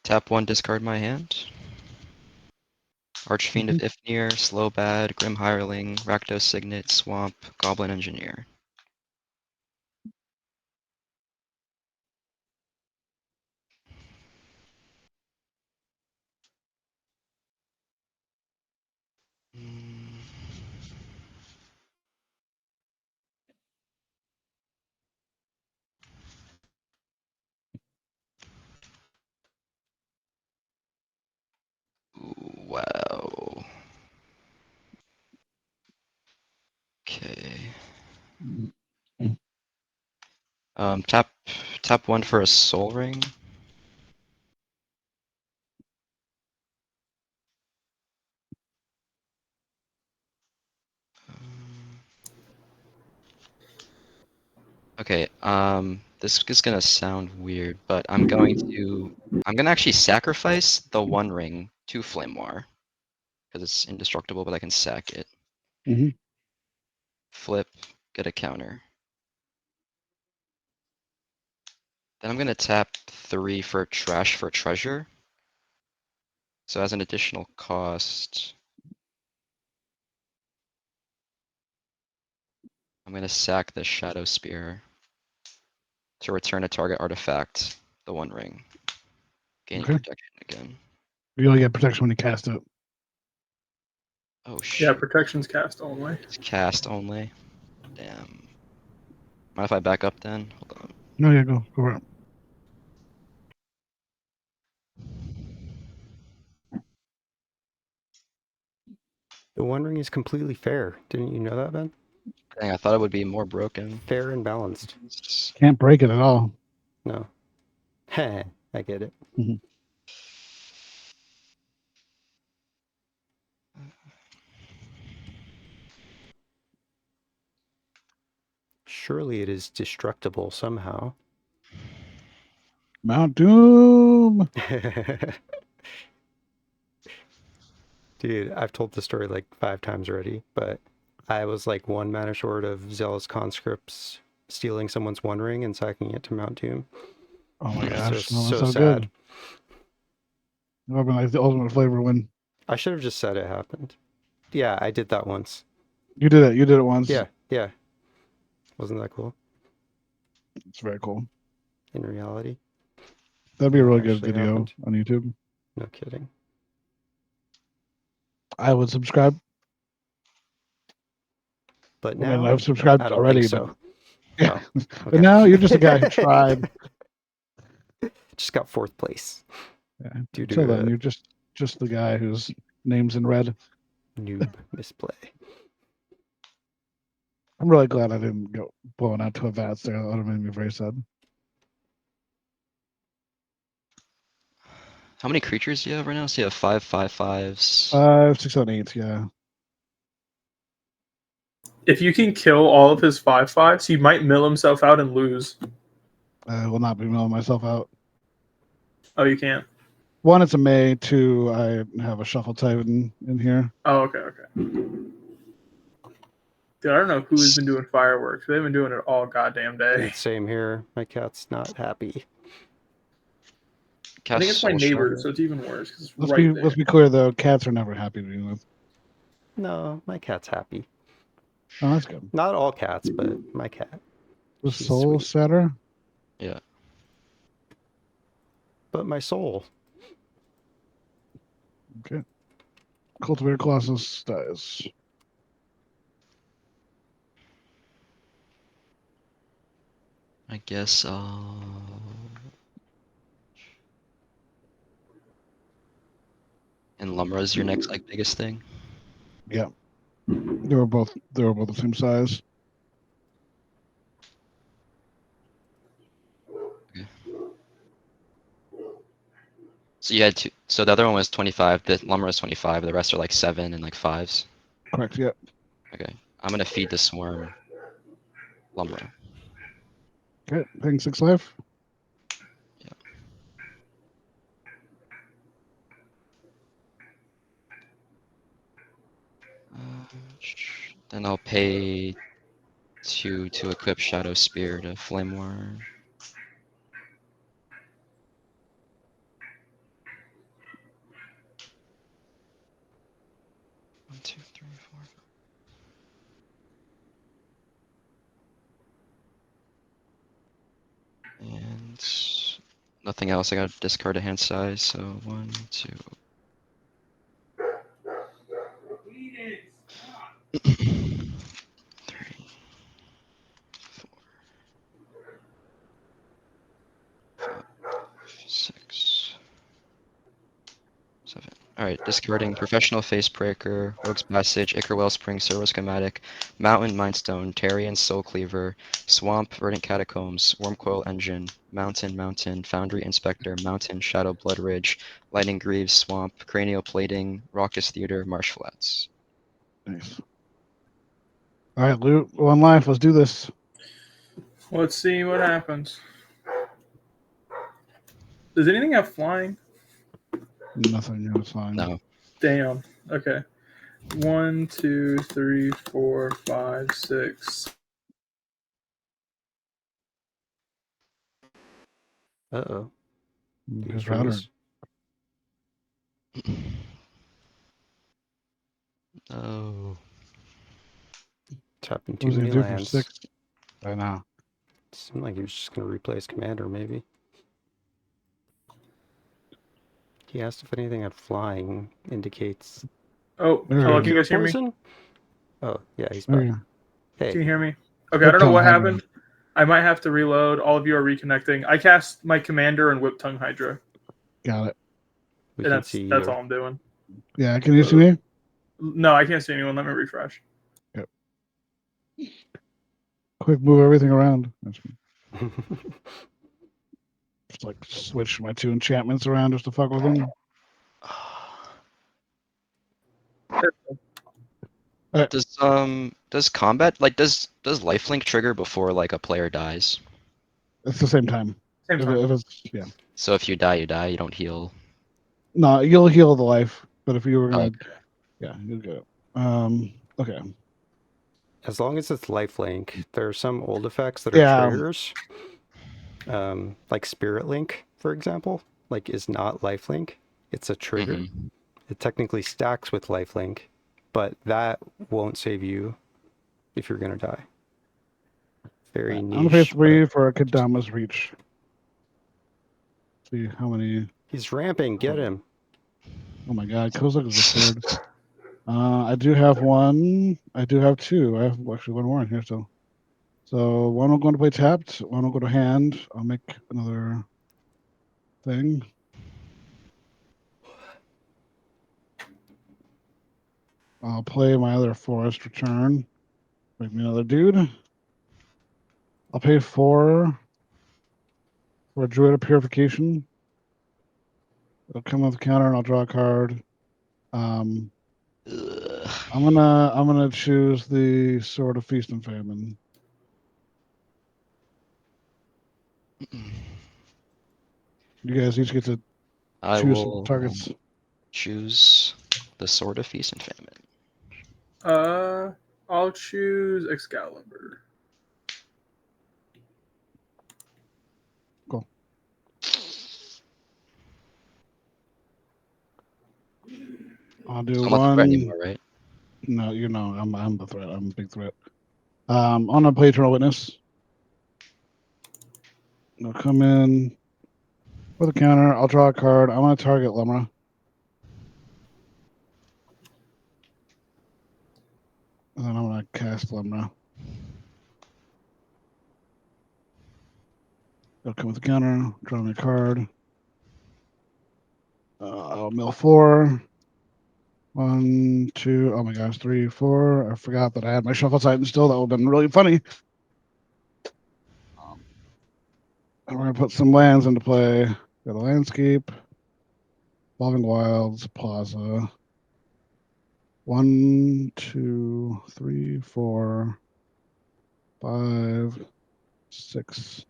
Tap 1, discard my hand. Archfiend of Ifnir, Slowbad, Grim Hireling, Rakdos Signet, Swamp, Goblin Engineer. Mm. Ooh, wow. Okay. Tap 1 for a Soul Ring. Okay, this is gonna sound weird, but I'm gonna actually sacrifice the One Ring to Flamewar because it's indestructible, but I can sack it. Mm-hmm. Flip, get a counter. Then I'm gonna tap 3 for Trash for Treasure. So as an additional cost, I'm gonna sack the Shadow Spear to return a target artifact, the One Ring, gaining Okay. protection again. You only get protection when you cast it. Oh Yeah, shit, protection's cast only. it's cast only. Damn. Mind if I back up then? Hold on. No, yeah, go for it. The One Ring is completely fair. Didn't you know that, Ben? Dang, I thought it would be more broken. Fair and balanced. Can't break it at all. No. Heh, I get it. Mhm. Surely it is destructible somehow. Mount Doom. Dude, I've told the story like 5 times already, but I was like 1 mana short of Zealous Conscripts stealing someone's One Ring and sacking it to Mount Doom. Oh my So, gosh, no, so that's so sad. good. That would have been like the ultimate flavor win. I should have just said it happened. Yeah, I did that once. You did it. You did it once. Yeah, yeah. Wasn't that cool? It's very cool. In reality? That'd be a That really good actually video happened. on YouTube. No kidding. I would subscribe. But I now mean, I've subscribed I don't already, think so. but yeah. Oh, But okay. now you're just a guy who tried. Just got 4th place Yeah. due Until then, to you're just the guy whose name's in red. noob misplay. I'm really glad I didn't go blowing out to a VATS there. That would have made me very sad. How many creatures do you have right now? So you have 5/5/5s. 5, 6, 7, 8. Yeah. If you can kill all of his 5/5s, he might mill himself out and lose. I will not be milling myself out. Oh, you can't. 1, it's a May. 2, I have a Shuffle Titan in here. Oh, okay, okay. Dude, I don't know who has been doing fireworks. They've been doing it all goddamn day. Same here. My cat's not happy. I think it's my Soul neighbor, Shard. so it's even worse. 'Cause it's Let's right be clear though. Cats are never happy to be with. No, my cat's happy. Oh, that's good. Not all cats, but my cat. The She's Soul sweet. Setter. Yeah. But my soul. Okay. Cultivator Colossus dies. I guess and Lumra's your next like biggest thing. Yeah. They were both the same size. So you had two. So the other one was 25. The Lumra is 25. The rest are like 7 and like 5s. Correct. Yeah. Okay. I'm gonna feed the swarm Lumra. Okay. Paying 6 life. Then I'll pay 2 to equip Shadow Spear to Flamewar. One, two, three, four. And nothing else. I got to discard a hand size. So 1, 2. 3, 4, 5, 6, 7. Alright, discarding Professional Facebreaker, Rogue's Passage, Ickerwell Spring, Servo Schematic, Mountain Mindstone, Tarian Soul Cleaver, Swamp, Verdant Catacombs, Wormcoil Engine, Mountain, Foundry Inspector, Mountain, Shadow Blood Ridge, Lightning Greaves, Swamp, Cranial Plating, Raucous Theater, Marsh Flats. Nice. All right, Loot. 1 life. Let's do this. Let's see what happens. Does anything have flying? Nothing. No, it's fine. No. Damn. Okay. 1, 2, 3, 4, 5, 6. Uh-oh. His router. Oh. Tapping What too was he many gonna do for lands. 6? I know. Seemed like he was just going to replace Commander, maybe. He asked if anything had flying indicates. Oh, There hello, we can you guys hear me? Poison? Oh, yeah, he's There back. we go. Hey, Can you hear me? Okay, I don't know Whip what Tongue Hydra. happened. I might have to reload. All of you are reconnecting. I cast my Commander and Whip Tongue Hydra. Got it. we And can see that's you. all I'm doing. Yeah. Can you see me? No, I can't see anyone. Let me refresh. Quick, move everything around. That's me. Just like switch my 2 enchantments around just to fuck with them. Does combat does lifelink trigger before like a player dies? It's the same time. Same If, time. if it's So if you die, you die. You don't heal. no, you'll heal the life. But if you were gonna, Okay. yeah, you'll get it. Okay. As long as it's lifelink, there are some old effects that are Yeah. triggers. Like Spirit Link, for example, like is not lifelink. It's a trigger. Mhm. It technically stacks with lifelink, but that won't save you if you're gonna die. Very I'm gonna pay niche. 3 for a Kadama's Reach. See how many. He's ramping. Get him. Oh my god, Kozak is the 3rd. I do have one. I do have two. I have actually one more in here still. So one will go to play tapped. One will go to hand. I'll make another thing. I'll play my other forest return. Make me another dude. I'll pay 4 for a Druid of Purification. It'll come with a counter, and I'll draw a card. I'm gonna choose the Sword of Feast and Famine. You guys each get to I choose some will targets. choose the Sword of Feast and Famine. I'll choose Excalibur. Cool. I'll do I'm not the one. threat anymore, right? No, you know, I'm the threat. I'm a big threat. I'm gonna play Eternal Witness. I'll come in with a counter. I'll draw a card. I want to target Lemra. And then I'm gonna cast Lemra. I'll come with a counter. Draw me a card. I'll mill 4. 1, 2. Oh my gosh, 3, 4. I forgot that I had my Shuffle Titan still. That would have been really funny. And we're gonna put some lands into play. Got a Landscape, Evolving Wilds, Plaza. 1, 2, 3, 4, 5, 6,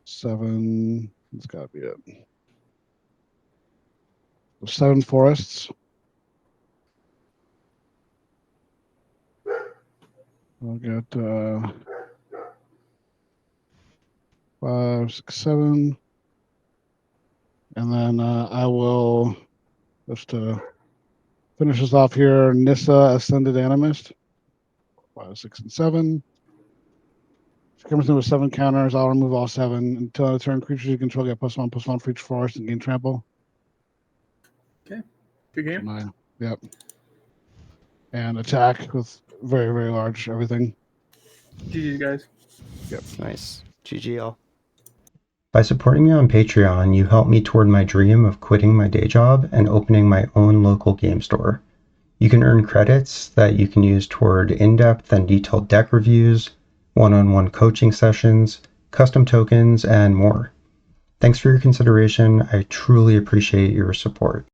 7. That's gotta be it. 7 forests. I'll get 5, 6, 7. And then I will just finish this off here. Nissa, Ascended Animist. 5, 6, and 7. If it comes in with 7 counters, I'll remove all 7 until I turn creatures you control get +1/+1 for each forest and gain trample. Good game. Yep. And attack with very, very large everything. GG, guys. Yep. Nice. GGL. By supporting me on Patreon, you help me toward my dream of quitting my day job and opening my own local game store. You can earn credits that you can use toward in-depth and detailed deck reviews, one-on-one coaching sessions, custom tokens, and more. Thanks for your consideration. I truly appreciate your support.